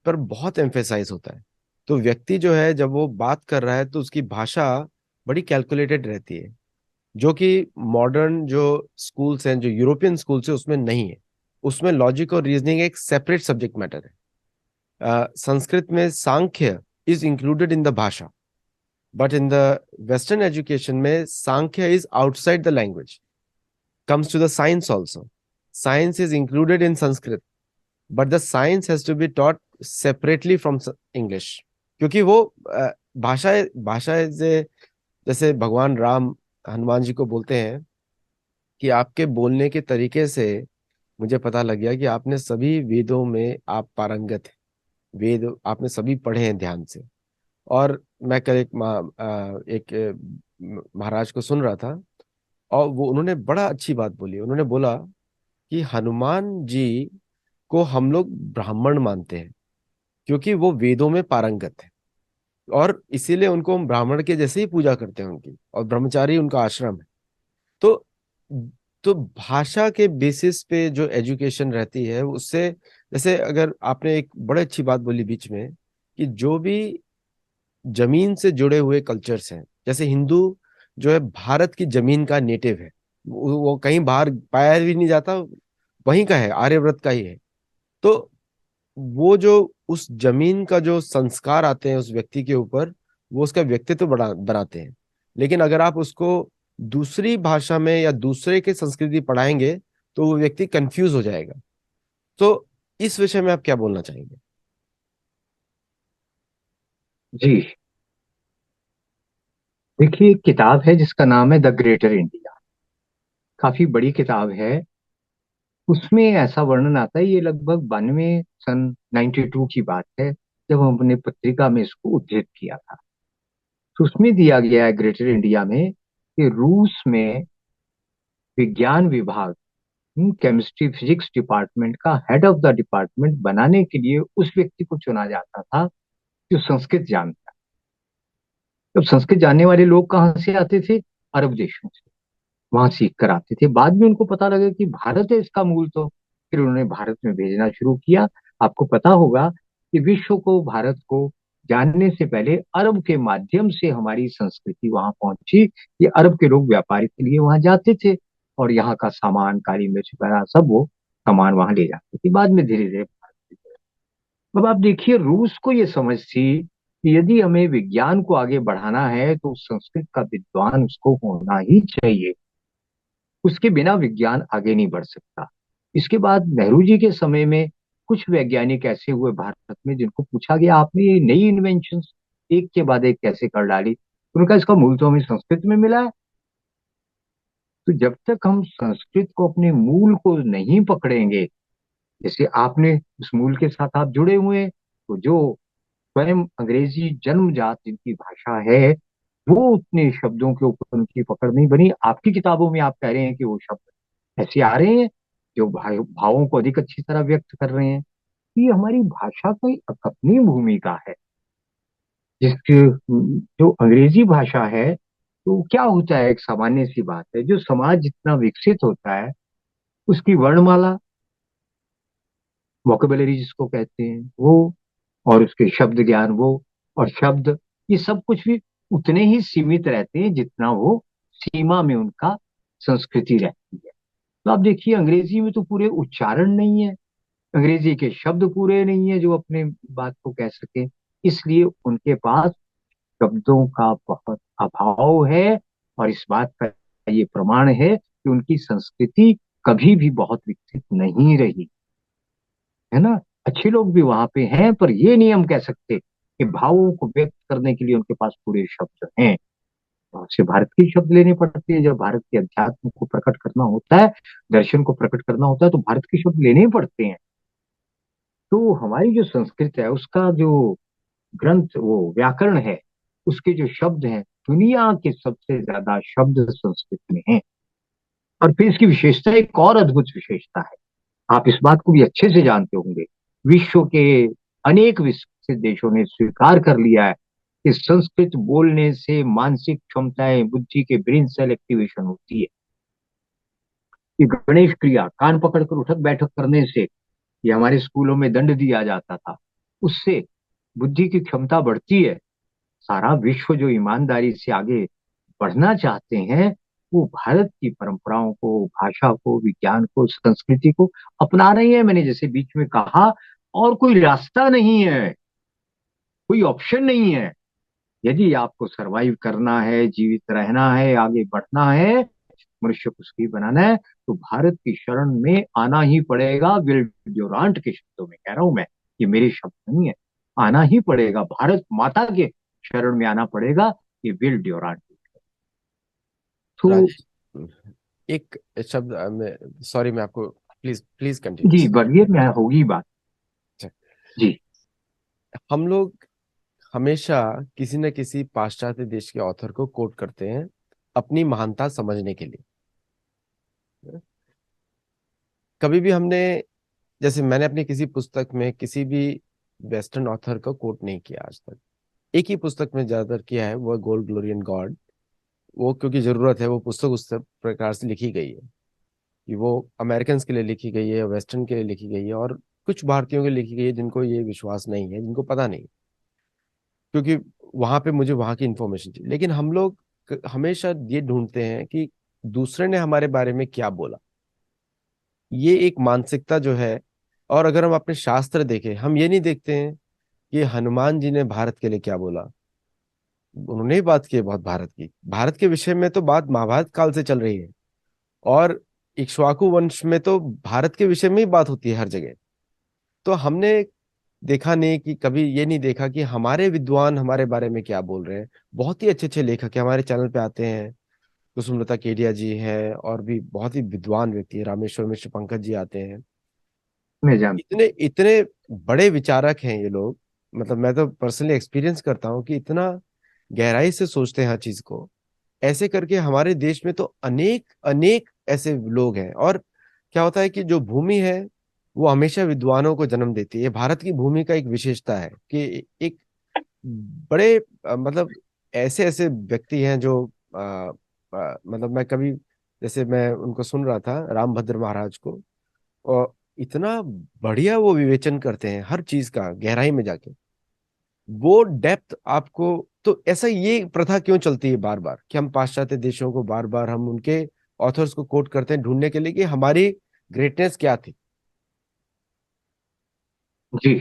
[SPEAKER 1] पर बहुत एम्फेसाइज होता है। तो व्यक्ति जो है जब वो बात कर रहा है तो उसकी भाषा बड़ी कैलकुलेटेड रहती है, जो कि मॉडर्न जो स्कूल्स हैं, जो यूरोपियन स्कूल्स है, उसमें नहीं है। उसमें लॉजिक और रीजनिंग एक सेपरेट सब्जेक्ट मैटर है। संस्कृत में Samkhya is included in the bhasha, but in the western education में Samkhya is outside the language. Comes to the science also, science is included in Sanskrit, but the science has to be taught separately from English. क्योंकि वो भाषा भाषा जैसे भगवान राम हनुमान जी को बोलते हैं कि आपके बोलने के तरीके से मुझे पता लग गया कि आपने सभी वेदों में आप पारंगत हैं, वेद आपने सभी पढ़े हैं ध्यान से। और मैं कल एक महाराज को सुन रहा था, और वो उन्होंने बड़ा अच्छी बात बोली। उन्होंने बोला कि हनुमान जी को हम लोग ब्राह्मण मानते हैं, क्योंकि वो वेदों में पारंगत है, और इसीलिए उनको हम ब्राह्मण के जैसे ही पूजा करते हैं उनकी, और ब्रह्मचारी उनका आश्रम है। तो तो भाषा के बेसिस पे जो एजुकेशन रहती है उससे, जैसे अगर आपने एक बड़ी अच्छी बात बोली बीच में, कि जो भी जमीन से जुड़े हुए कल्चर्स हैं, जैसे हिंदू जो है भारत की जमीन का नेटिव है, वो कहीं बाहर पाया भी नहीं जाता, वहीं का है, आर्यव्रत का ही है। तो वो जो उस जमीन का जो संस्कार आते हैं उस व्यक्ति के ऊपर, वो उसका व्यक्तित्व बनाते हैं। लेकिन अगर आप उसको दूसरी भाषा में या दूसरे के संस्कृति पढ़ाएंगे तो वो व्यक्ति कंफ्यूज हो जाएगा। तो इस विषय में आप क्या बोलना चाहेंगे?
[SPEAKER 2] जी, देखिए एक किताब है जिसका नाम है द ग्रेटर इंडिया, काफी बड़ी किताब है। उसमें ऐसा वर्णन आता है, ये लगभग 92 सन 92 की बात है, जब हमने पत्रिका में इसको उद्धृत किया था। तो उसमें दिया गया है ग्रेटर इंडिया में कि रूस में विज्ञान विभाग, केमिस्ट्री फिजिक्स डिपार्टमेंट का हेड ऑफ द डिपार्टमेंट बनाने के लिए उस व्यक्ति को चुना जाता था जो संस्कृत जानता है। तो संस्कृत जानने वाले लोग कहाँ से आते थे, अरब देशों से, वहां सीख कर आते थे। बाद में उनको पता लगा कि भारत है इसका मूल, तो फिर उन्होंने भारत में भेजना शुरू किया। आपको पता होगा कि विश्व को, भारत को जानने से पहले अरब के माध्यम से हमारी संस्कृति वहां पहुंची। ये अरब के लोग व्यापार के लिए वहां जाते थे, और यहाँ का सामान, काली मिर्च वगैरह सब वो सामान वहां ले जाते थे। बाद में धीरे धीरे भारत में गए। अब आप देखिए, रूस को ये समझ थी कि यदि हमें विज्ञान को आगे बढ़ाना है तो संस्कृत का विद्वान उसको होना ही चाहिए, उसके बिना विज्ञान आगे नहीं बढ़ सकता। इसके बाद नेहरू जी के समय में कुछ वैज्ञानिक ऐसे हुए भारत में जिनको पूछा गया, आपने ये नई इन्वेंशन एक के बाद एक कैसे कर डाली, तो उनका इसका मूल तो हमें संस्कृत में मिला है। तो जब तक हम संस्कृत को, अपने मूल को नहीं पकड़ेंगे, जैसे आपने उस मूल के साथ आप जुड़े हुए हैं, तो जो स्वयं अंग्रेजी जन्मजात जिनकी भाषा है, वो उतने शब्दों के ऊपर उनकी पकड़ नहीं बनी। आपकी किताबों में आप कह रहे हैं कि वो शब्द ऐसे आ रहे हैं जो भावों को अधिक अच्छी तरह व्यक्त कर रहे हैं। ये हमारी भाषा की अपनी भूमिका है। जिसके जो अंग्रेजी भाषा है, तो क्या होता है, एक सामान्य सी बात है, जो समाज जितना विकसित होता है उसकी वर्णमाला, वोकेबलरी जिसको कहते हैं वो, और उसके शब्द ज्ञान वो, और शब्द, ये सब कुछ भी उतने ही सीमित रहते हैं जितना वो सीमा में उनका संस्कृति रहती है। तो आप देखिए, अंग्रेजी में तो पूरे उच्चारण नहीं है, अंग्रेजी के शब्द पूरे नहीं है जो अपने बात को कह सके, इसलिए उनके पास शब्दों का बहुत अभाव है। और इस बात का ये प्रमाण है कि उनकी संस्कृति कभी भी बहुत विकसित नहीं रही, है ना। अच्छे लोग भी वहां पे हैं, पर ये नहीं हम कह सकते कि भावों को व्यक्त करने के लिए उनके पास पूरे शब्द हैं। बहुत से भारत के शब्द लेने पड़ते हैं, जब भारत के अध्यात्म को प्रकट करना होता है, दर्शन को प्रकट करना होता है, तो भारत के शब्द लेने ही पड़ते हैं। तो हमारी जो संस्कृत है उसका जो ग्रंथ, वो व्याकरण है, उसके जो शब्द हैं, दुनिया के सबसे ज्यादा शब्द संस्कृत में हैं। और फिर इसकी विशेषता, एक और अद्भुत विशेषता है, आप इस बात को भी अच्छे से जानते होंगे, विश्व के अनेक विकसित देशों ने स्वीकार कर लिया है कि संस्कृत बोलने से मानसिक क्षमताएं, बुद्धि के ब्रेन सेल एक्टिवेशन होती है। कि गणेश क्रिया, कान पकड़कर उठक बैठक करने से, ये हमारे स्कूलों में दंड दिया जाता था, उससे बुद्धि की क्षमता बढ़ती है। सारा विश्व जो ईमानदारी से आगे बढ़ना चाहते हैं, वो भारत की परंपराओं को, भाषा को, विज्ञान को, संस्कृति को अपना रहे हैं। मैंने जैसे बीच में कहा, और कोई रास्ता नहीं है, कोई ऑप्शन नहीं है। यदि आपको सरवाइव करना है, जीवित रहना है, आगे बढ़ना है, मनुष्य को सुखी बनाना है, तो भारत की शरण में आना ही पड़ेगा। विल ड्यूरांट के शब्दों में कह रहा हूं मैं, ये मेरे शब्द नहीं है, आना ही पड़ेगा, भारत माता के शरण में आना पड़ेगा। ये विल ड्यूरांट। तो
[SPEAKER 1] राजेश, एक शब्द मैं सॉरी, मैं आपको प्लीज प्लीज कंटिन्यू।
[SPEAKER 2] जी, बढ़िए, मैं होगी बात। जी।
[SPEAKER 1] हम लोग हमेशा किसी न किसी पाश्चात्य देश के ऑथर को कोट करते हैं अपनी महानता समझने के लिए। कभी भी हमने, जैसे मैंने अपनी किसी पुस्तक में किसी भी वेस्टर्न ऑथर को कोट नहीं किया आज तक। एक ही पुस्तक में ज्यादातर किया है, वो गोल्ड ग्लोरी एंड गॉड। वो क्योंकि जरूरत है, वो पुस्तक उस प्रकार से लिखी गई है कि वो अमेरिकन के लिए लिखी गई है, वेस्टर्न के लिए लिखी गई है, और कुछ भारतीयों के लिए लिखी गई है जिनको ये विश्वास नहीं है, जिनको पता नहीं, क्योंकि वहां पे मुझे वहां की इंफॉर्मेशन चाहिए। लेकिन हम लोग हमेशा ये ढूंढते हैं कि दूसरे ने हमारे बारे में क्या बोला। ये एक मानसिकता जो है। और अगर हम अपने शास्त्र देखें, हम ये नहीं देखते हैं कि हनुमान जी ने भारत के लिए क्या बोला। उन्होंने ही बात की है बहुत भारत की, भारत के विषय में तो बात महाभारत काल से चल रही है। और इक्ष्वाकु वंश में तो भारत के विषय में ही बात होती है हर जगह। तो हमने देखा नहीं कि कभी ये नहीं देखा कि हमारे विद्वान हमारे बारे में क्या बोल रहे हैं। बहुत ही अच्छे अच्छे लेखक है हमारे चैनल पे आते हैं। कुसुमलता केडिया जी हैं, और भी बहुत ही विद्वान व्यक्ति है, रामेश्वर मिश्र पंकज जी आते हैं।
[SPEAKER 2] मैं जान
[SPEAKER 1] इतने इतने बड़े विचारक हैं ये लोग। मतलब मैं तो पर्सनली एक्सपीरियंस करता हूँ कि इतना गहराई से सोचते हैं हर चीज को। ऐसे करके हमारे देश में तो अनेक अनेक ऐसे लोग हैं। और क्या होता है कि जो भूमि है वो हमेशा विद्वानों को जन्म देती है। भारत की भूमि का एक विशेषता है कि एक बड़े मतलब ऐसे ऐसे व्यक्ति हैं जो मतलब मैं कभी, जैसे मैं उनको सुन रहा था, रामभद्र महाराज को, और इतना बढ़िया वो विवेचन करते हैं हर चीज का गहराई में जाके। वो डेप्थ आपको, तो ऐसा ये प्रथा क्यों चलती है बार बार कि हम पाश्चात्य देशों को बार बार हम उनके ऑथर्स को कोट करते हैं ढूंढने के लिए कि हमारी ग्रेटनेस क्या थी।
[SPEAKER 2] जी।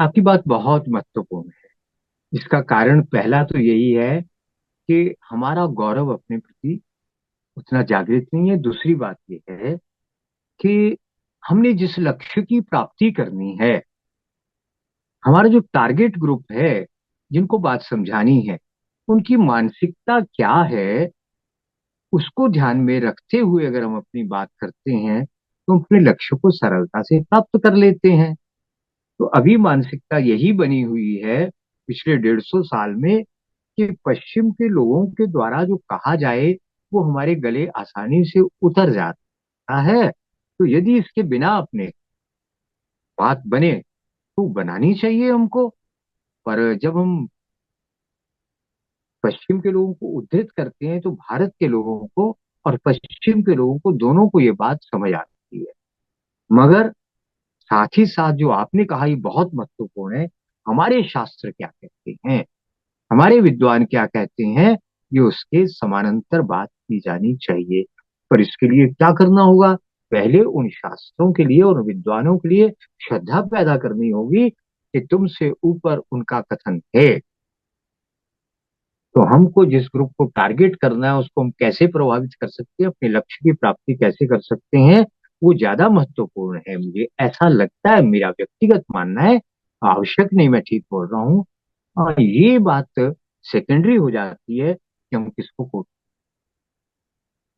[SPEAKER 2] आपकी बात बहुत महत्वपूर्ण है। इसका कारण पहला तो यही है कि हमारा गौरव अपने प्रति उतना जागृत नहीं है। दूसरी बात यह है कि हमने जिस लक्ष्य की प्राप्ति करनी है, हमारा जो टारगेट ग्रुप है, जिनको बात समझानी है, उनकी मानसिकता क्या है, उसको ध्यान में रखते हुए अगर हम अपनी बात करते हैं तो हम अपने लक्ष्य को सरलता से प्राप्त कर लेते हैं। तो अभी मानसिकता यही बनी हुई है पिछले 150 साल में कि पश्चिम के लोगों के द्वारा जो कहा जाए वो हमारे गले आसानी से उतर जाता है। तो यदि इसके बिना अपने बात बने तो बनानी चाहिए हमको। पर जब हम पश्चिम के लोगों को उद्धृत करते हैं तो भारत के लोगों को और पश्चिम के लोगों को दोनों को ये बात समझ आती है। मगर साथ ही साथ जो आपने कहा ये बहुत महत्वपूर्ण है, हमारे शास्त्र क्या कहते हैं, हमारे विद्वान क्या कहते हैं, ये उसके समानांतर बात की जानी चाहिए। पर इसके लिए क्या करना होगा? पहले उन शास्त्रों के लिए और विद्वानों के लिए श्रद्धा पैदा करनी होगी कि तुमसे ऊपर उनका कथन है। तो हमको जिस ग्रुप को टारगेट करना है उसको हम कैसे प्रभावित कर सकते हैं, अपने लक्ष्य की प्राप्ति कैसे कर सकते हैं, वो ज्यादा महत्वपूर्ण है। मुझे ऐसा लगता है, मेरा व्यक्तिगत मानना है। आवश्यक नहीं, मैं ठीक बोल रहा हूँ। ये बात सेकेंडरी हो जाती है कि हम किसको कोट।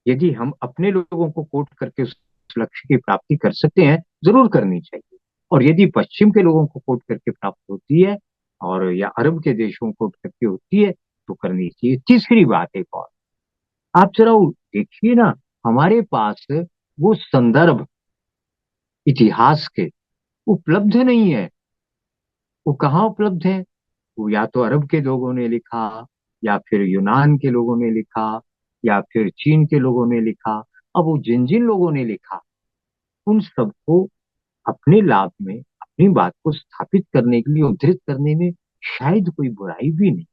[SPEAKER 2] यदि हम अपने लोगों को कोट करके उस लक्ष्य की प्राप्ति कर सकते हैं, जरूर करनी चाहिए। और यदि पश्चिम के लोगों को कोट करके प्राप्त होती है और या अरब के देशों को कोट करके होती है तो करनी चाहिए। तीसरी बात एक और, आप जरा वो देखिए ना, हमारे पास वो संदर्भ इतिहास के उपलब्ध नहीं है। वो कहाँ उपलब्ध है? वो या तो अरब के लोगों ने लिखा, या फिर यूनान के लोगों ने लिखा, या फिर चीन के लोगों ने लिखा। अब वो जिन जिन लोगों ने लिखा उन सबको अपने लाभ में अपनी बात को स्थापित करने के लिए उद्धृत करने में शायद कोई बुराई भी नहीं।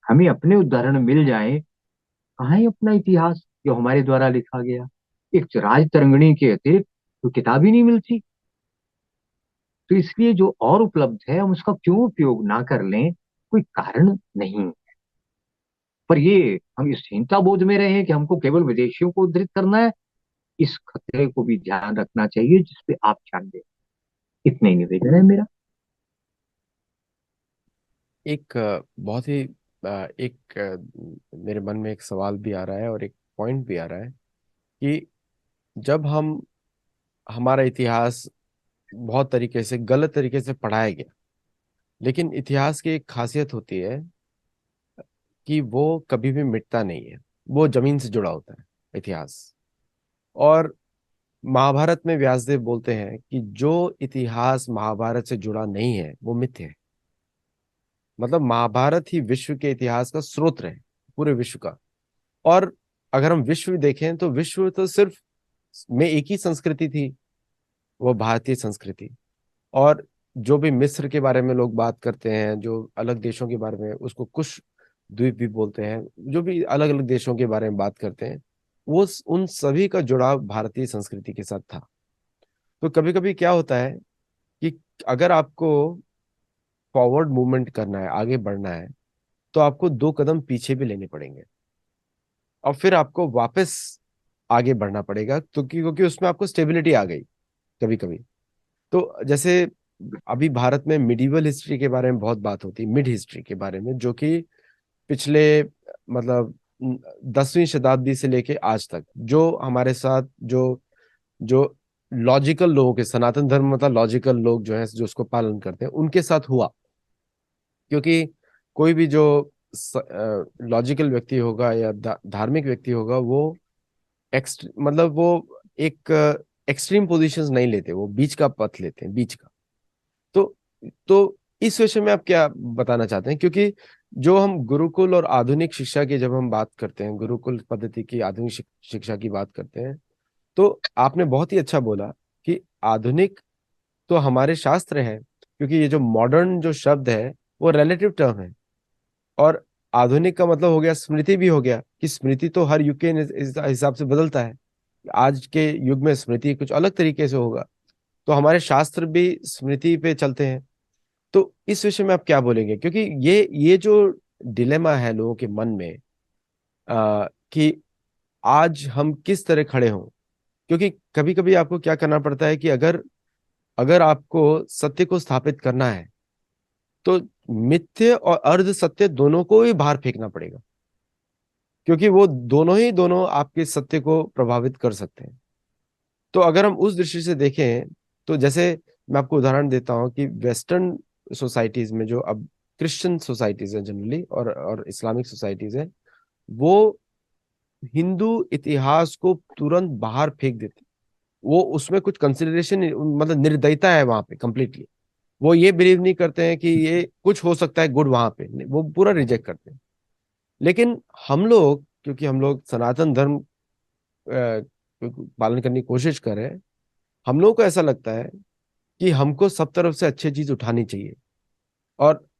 [SPEAKER 2] हमें अपने उदाहरण मिल जाए, कहाँ है अपना इतिहास जो हमारे द्वारा लिखा गया? एक राज तरंगिणी के अतिरिक्त तो किताब ही नहीं मिलती। तो इसलिए जो और उपलब्ध है हम उसका क्यों उपयोग ना कर लें? कोई कारण नहीं। पर ये हम इस चिंता बोध में रहे कि हमको केवल विदेशियों को उद्धृत करना है, इस खतरे को भी ध्यान रखना चाहिए जिसपे आप ध्यान दें। इतना ही निवेदन है मेरा।
[SPEAKER 1] एक बहुत ही एक मेरे मन में एक सवाल भी आ रहा है और एक पॉइंट भी आ रहा है कि जब हम हमारा इतिहास बहुत तरीके से गलत तरीके से पढ़ाया गया, लेकिन इतिहास की एक खासियत होती है कि वो कभी भी मिटता नहीं है। वो जमीन से जुड़ा होता है इतिहास। और महाभारत में व्यासदेव बोलते हैं कि जो इतिहास महाभारत से जुड़ा नहीं है वो मिथ्य है। मतलब महाभारत ही विश्व के इतिहास का स्रोत है, पूरे विश्व का। और अगर हम विश्व देखें तो विश्व तो सिर्फ में एक ही संस्कृति थी, वो भारतीय संस्कृति। और जो भी मिस्र के बारे में लोग बात करते हैं, जो अलग देशों के बारे में, उसको कुश द्वीप भी बोलते हैं, जो भी अलग अलग देशों के बारे में बात करते हैं, वो उन सभी का जुड़ाव भारतीय संस्कृति के साथ था। तो कभी कभी क्या होता है कि अगर आपको फॉरवर्ड मूवमेंट करना है, आगे बढ़ना है, तो आपको 2 कदम पीछे भी लेने पड़ेंगे और फिर आपको वापस आगे बढ़ना पड़ेगा। तो क्योंकि उसमें आपको स्टेबिलिटी आ गई कभी कभी। तो जैसे अभी भारत में मिडिवल हिस्ट्री के बारे में बहुत बात होती है, मिड हिस्ट्री के बारे में, जो कि पिछले मतलब 10वीं शताब्दी से लेके आज तक जो हमारे साथ जो जो लॉजिकल लोगों के, सनातन धर्म मतलब लॉजिकल लोग जो है, जो उसको पालन करते हैं, उनके साथ हुआ। क्योंकि कोई भी जो लॉजिकल व्यक्ति होगा या धार्मिक व्यक्ति होगा, वो मतलब वो एक एक्सट्रीम पोजीशंस नहीं लेते, वो बीच का पथ लेते हैं, बीच का। तो तो इस विषय में आप क्या बताना चाहते हैं? क्योंकि जो हम गुरुकुल और आधुनिक शिक्षा की जब हम बात करते हैं, गुरुकुल पद्धति की आधुनिक शिक्षा की बात करते हैं, तो आपने बहुत ही अच्छा बोला कि आधुनिक तो हमारे शास्त्र है, क्योंकि ये जो मॉडर्न जो शब्द है वो रिलेटिव टर्म है। और आधुनिक का मतलब हो गया स्मृति भी हो गया, कि स्मृति तो हर युग के हिसाब से बदलता है। आज के युग में स्मृति कुछ अलग तरीके से होगा। तो हमारे शास्त्र भी स्मृति पे चलते हैं। तो इस विषय में आप क्या बोलेंगे, क्योंकि ये जो डिलेमा है लोगों के मन में, कि आज हम किस तरह खड़े हों। क्योंकि कभी कभी आपको क्या करना पड़ता है कि अगर अगर आपको सत्य को स्थापित करना है, तो मिथ्य और अर्ध सत्य दोनों को ही बाहर फेंकना पड़ेगा, क्योंकि वो दोनों आपके सत्य को प्रभावित कर सकते हैं। तो अगर हम उस दृष्टि से देखें, तो जैसे मैं आपको उदाहरण देता हूं कि वेस्टर्न सोसाइटीज में जो अब क्रिश्चियन सोसाइटीज हैं जनरली, और इस्लामिक सोसाइटीज हैं, वो हिंदू इतिहास को तुरंत बाहर फेंक देते हैं। वो उसमें कुछ कंसिडरेशन, मतलब निर्दयता है वहां पे कंप्लीटली। वो ये बिलीव नहीं करते हैं कि ये कुछ हो सकता है गुड वहां पे, वो पूरा रिजेक्ट करते हैं। लेकिन हम लोग, क्योंकि हम लोग सनातन धर्म पालन करने की कोशिश कर रहे हैं, हम लोगों को ऐसा लगता है कि हमको सब तरफ से अच्छी चीज उठानी चाहिए।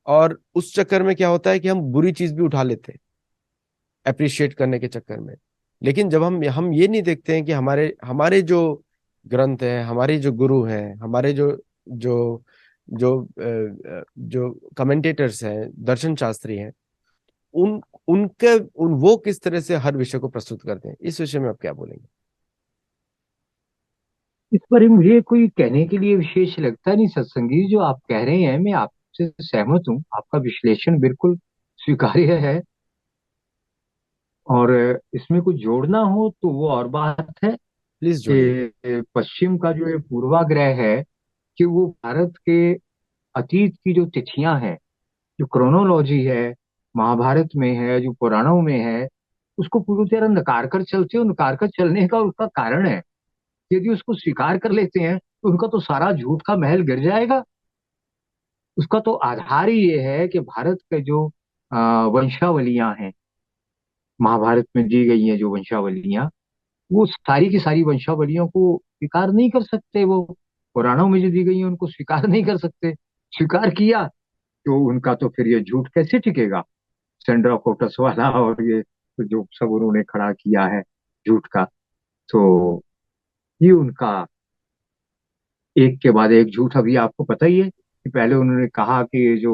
[SPEAKER 1] और उस चक्कर में क्या होता है कि हम बुरी चीज भी उठा लेते हैं अप्रिशिएट करने के चक्कर में। लेकिन जब हम ये नहीं देखते हैं कि हमारे हमारे जो ग्रंथ हैं, हमारे जो गुरु हैं, हमारे जो जो जो जो कमेंटेटर्स हैं, दर्शन शास्त्री हैं, उन उनके उन वो किस तरह से हर विषय को प्रस्तुत करते हैं, इस विषय में आप क्या बोलेंगे?
[SPEAKER 2] इस पर मुझे कोई कहने के लिए विशेष लगता नहीं सत्संगी। जो आप कह रहे हैं मैं आपसे सहमत हूँ, आपका विश्लेषण बिल्कुल स्वीकार्य है। और इसमें कुछ जोड़ना हो तो वो और बात है
[SPEAKER 1] प्लीज जोड़िए।
[SPEAKER 2] कि पश्चिम का जो ये पूर्वाग्रह है कि वो भारत के अतीत की जो तिथियां हैं, जो क्रोनोलॉजी है, महाभारत में है, जो पुराणों में है, उसको पूरी तरह नकार कर चलते हो। नकार कर चलने का उसका कारण है, यदि उसको स्वीकार कर लेते हैं तो उनका तो सारा झूठ का महल गिर जाएगा। उसका तो आधार ही ये है कि भारत के जो वंशावलियां हैं, महाभारत में दी गई हैं जो वंशावलियां, वो सारी की सारी वंशावलियों को स्वीकार नहीं कर सकते। वो पुराणों में जो दी गई है उनको स्वीकार नहीं कर सकते। स्वीकार किया तो उनका तो फिर ये झूठ कैसे टिकेगा। सेंड्रा फोकस वाला और ये तो जो सब उन्होंने खड़ा किया है झूठ का, तो ये उनका एक के बाद एक झूठ। अभी आपको पता ही है कि पहले उन्होंने कहा कि ये जो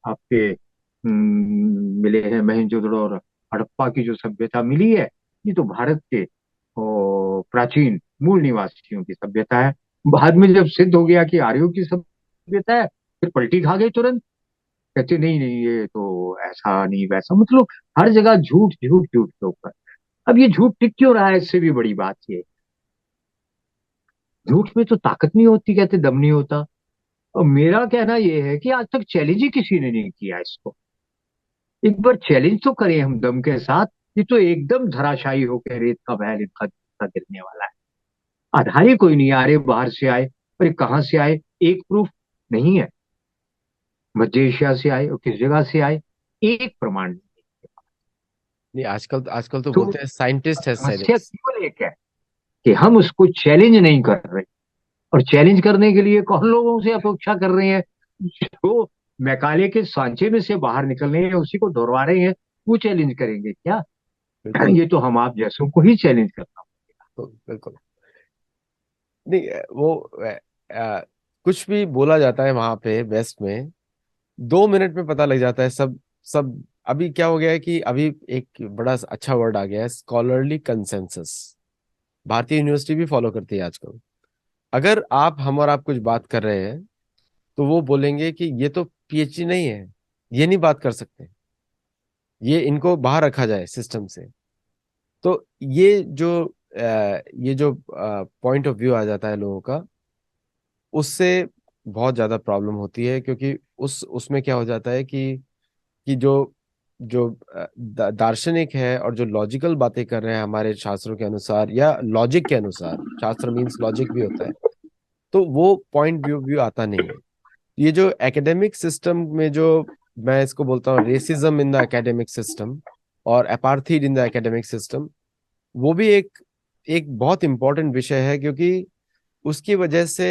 [SPEAKER 2] आपके मिले हैं मोहनजोदड़ो और हड़प्पा की जो सभ्यता मिली है, ये तो भारत के प्राचीन मूल निवासियों की सभ्यता है। बाद में जब सिद्ध हो गया कि आर्यों की सभ्यता है, फिर पलटी खा गई तुरंत। कहते नहीं नहीं ये तो ऐसा नहीं वैसा, मतलब हर जगह झूठ झूठ झूठ के ऊपर। अब ये झूठ टिक क्यों रहा है, इससे भी बड़ी बात ये, झूठ में तो ताकत नहीं होती, कहते दम नहीं होता। और मेरा कहना यह है कि आज तक चैलेंज ही किसी ने नहीं किया इसको। एक बार चैलेंज तो करें हम दम के साथ। ये तो एकदम धराशायी होकर रेत का महल इनका गिरने वाला है। आधार ही कोई नहीं आ रहे, बाहर से आए, और ये कहाँ से आए, एक प्रूफ नहीं है। मध्य एशिया से आए और किस जगह से आए, एक प्रमाण नहीं।
[SPEAKER 1] नहीं, आजकल तो
[SPEAKER 2] तो
[SPEAKER 1] बोलते हैं साइंटिस्ट है
[SPEAKER 2] समस्या
[SPEAKER 1] साइलेंस।
[SPEAKER 2] केवल एक है कि हम उसको चैलेंज नहीं कर रहे। और चैलेंज करने के लिए कौन लोगों से अपेक्षा कर रहे हैं, जो मैकाले के सांचे में से बाहर निकल रहे हैं, उसी को दोहरा रहे हैं, वो चैलेंज करेंगे क्या।
[SPEAKER 1] बिल्कुल।
[SPEAKER 2] ये तो हम आप जैसों को ही चैलेंज करना पड़ेगा।
[SPEAKER 1] तो बिल्कुल नहीं, वो कुछ भी बोला जाता है वहां पे वेस्ट में, 2 मिनट में पता लग जाता है सब सब। अभी क्या हो गया है कि अभी एक बड़ा अच्छा वर्ड आ गया है, स्कॉलरली कंसेंसस। भारतीय यूनिवर्सिटी भी फॉलो करती है आजकल। अगर आप कुछ बात कर रहे हैं, तो वो बोलेंगे कि ये तो पीएचडी नहीं है, ये नहीं बात कर सकते, ये इनको बाहर रखा जाए सिस्टम से। तो ये जो पॉइंट ऑफ व्यू आ जाता है लोगों का, उससे बहुत ज्यादा प्रॉब्लम होती है। क्योंकि उसमें क्या हो जाता है कि जो जो दार्शनिक है और जो लॉजिकल बातें कर रहे हैं हमारे शास्त्रों के अनुसार या लॉजिक के अनुसार, शास्त्र मीन्स लॉजिक भी होता है, तो वो पॉइंट व्यू व्यू आता नहीं है। ये जो एकेडमिक सिस्टम में जो, मैं इसको बोलता हूँ racism in the academic system और apartheid in the academic system, वो भी एक एक बहुत इंपॉर्टेंट विषय है। क्योंकि उसकी वजह से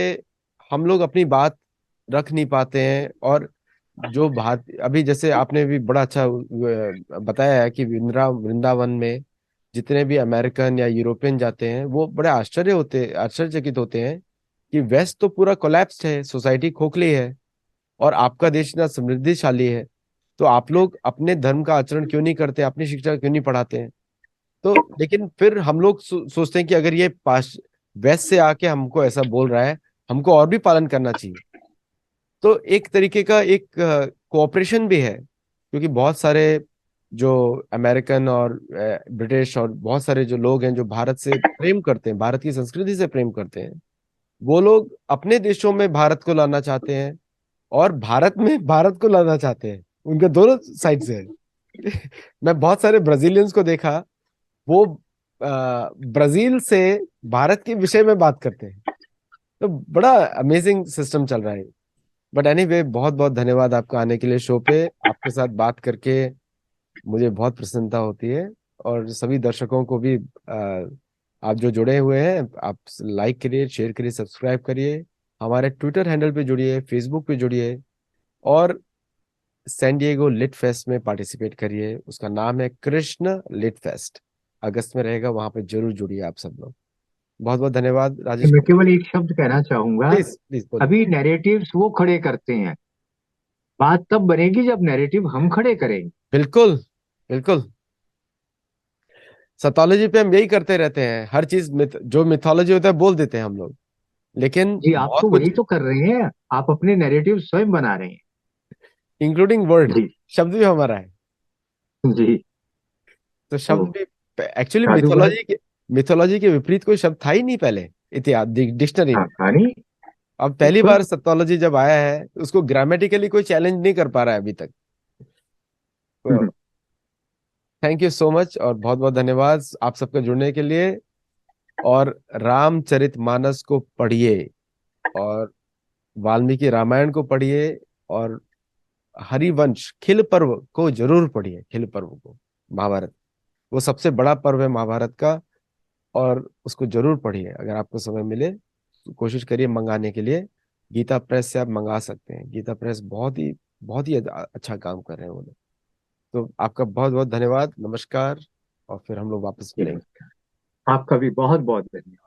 [SPEAKER 1] हम लोग अपनी बात रख नहीं पाते हैं। और जो बात अभी जैसे आपने भी बड़ा अच्छा बताया है कि वृंदावन में जितने भी अमेरिकन या यूरोपियन जाते हैं, वो बड़े आश्चर्यचकित होते हैं कि वेस्ट तो पूरा कोलैप्स्ड है, सोसाइटी खोखली है, और आपका देश इतना समृद्धिशाली है, तो आप लोग अपने धर्म का आचरण क्यों नहीं करते, अपनी शिक्षा क्यों नहीं पढ़ाते हैं? तो लेकिन फिर हम लोग सोचते हैं कि अगर ये पास वेस्ट से आके हमको ऐसा बोल रहा है, हमको और भी पालन करना चाहिए। तो एक तरीके का एक कोऑपरेशन भी है, क्योंकि बहुत सारे जो अमेरिकन और ब्रिटिश और बहुत सारे जो लोग हैं जो भारत से प्रेम करते हैं, भारत की संस्कृति से प्रेम करते हैं, वो लोग अपने देशों में भारत को लाना चाहते हैं और भारत में भारत को लाना चाहते हैं। उनका दोनों साइड से है। मैं बहुत सारे ब्राजीलियंस को देखा, वो ब्राजील से भारत के विषय में बात करते हैं। तो बड़ा अमेजिंग सिस्टम चल रहा है। बट एनीवे, बहुत बहुत धन्यवाद आपका आने के लिए शो पे। आपके साथ बात करके मुझे बहुत प्रसन्नता होती है। और सभी दर्शकों को भी आप जो जुड़े हुए हैं, आप लाइक करिए, शेयर करिए, सब्सक्राइब करिए, हमारे ट्विटर हैंडल पे जुड़िए, फेसबुक पे जुड़िए, और सैन डिएगो लिट फेस्ट में पार्टिसिपेट करिए। उसका नाम है कृष्ण लिट फेस्ट, अगस्त में रहेगा, वहां पे जरूर जुड़िए आप सब लोग। बहुत बहुत धन्यवाद राजेश
[SPEAKER 2] मैं
[SPEAKER 1] कुमार।
[SPEAKER 2] केवल एक शब्द कहना चाहूंगा।
[SPEAKER 1] प्लीज प्लीज बोलिए।
[SPEAKER 2] अभी नैरेटिव्स वो खड़े करते हैं, बात तब बनेगी जब नैरेटिव हम खड़े करेंगे।
[SPEAKER 1] बिल्कुल बिल्कुल। सतोलॉजी पे हम यही करते रहते हैं, हर चीज जो मिथोलॉजी होता है बोल देते हैं हम लोग, लेकिन
[SPEAKER 2] जी, आप
[SPEAKER 1] बहुत
[SPEAKER 2] तो
[SPEAKER 1] कुछ,
[SPEAKER 2] वही तो कर रहे हैं, आप अपने नैरेटिव स्वयं बना रहे हैं।
[SPEAKER 1] इंक्लूडिंग वर्ड,
[SPEAKER 2] जी।
[SPEAKER 1] शब्द भी हमारा है।
[SPEAKER 2] जी।
[SPEAKER 1] तो
[SPEAKER 2] तो
[SPEAKER 1] शब्द भी एक्चुअली
[SPEAKER 2] साधुवाद।
[SPEAKER 1] मिथोलॉजी के विपरीत कोई शब्द था ही नहीं पहले इतिहास डिक्शनरी
[SPEAKER 2] हाँ,
[SPEAKER 1] में।
[SPEAKER 2] कहानी।
[SPEAKER 1] अब पहली
[SPEAKER 2] बिल्कुल।
[SPEAKER 1] बार सतोलॉजी जब आया है, उसको ग्रामेटिकली कोई चैलेंज नहीं कर पा रहा है अभी तक। तो थैंक यू सो मच, और बहुत बहुत धन्यवाद आप सबके जुड़ने के लिए। और रामचरितमानस को पढ़िए, और वाल्मीकि रामायण को पढ़िए, और हरिवंश खिल पर्व को जरूर पढ़िए, खिल पर्व को, महाभारत, वो सबसे बड़ा पर्व है महाभारत का। और उसको जरूर पढ़िए, अगर आपको समय मिले तो कोशिश करिए मंगाने के लिए। गीता प्रेस से आप मंगा सकते हैं, गीता प्रेस बहुत ही अच्छा काम कर रहे हैं वो लोग। तो आपका बहुत बहुत धन्यवाद, नमस्कार, और फिर हम लोग वापस
[SPEAKER 2] जी,
[SPEAKER 1] मिलेंगे।
[SPEAKER 2] नमस्कार। आपका भी बहुत बहुत धन्यवाद।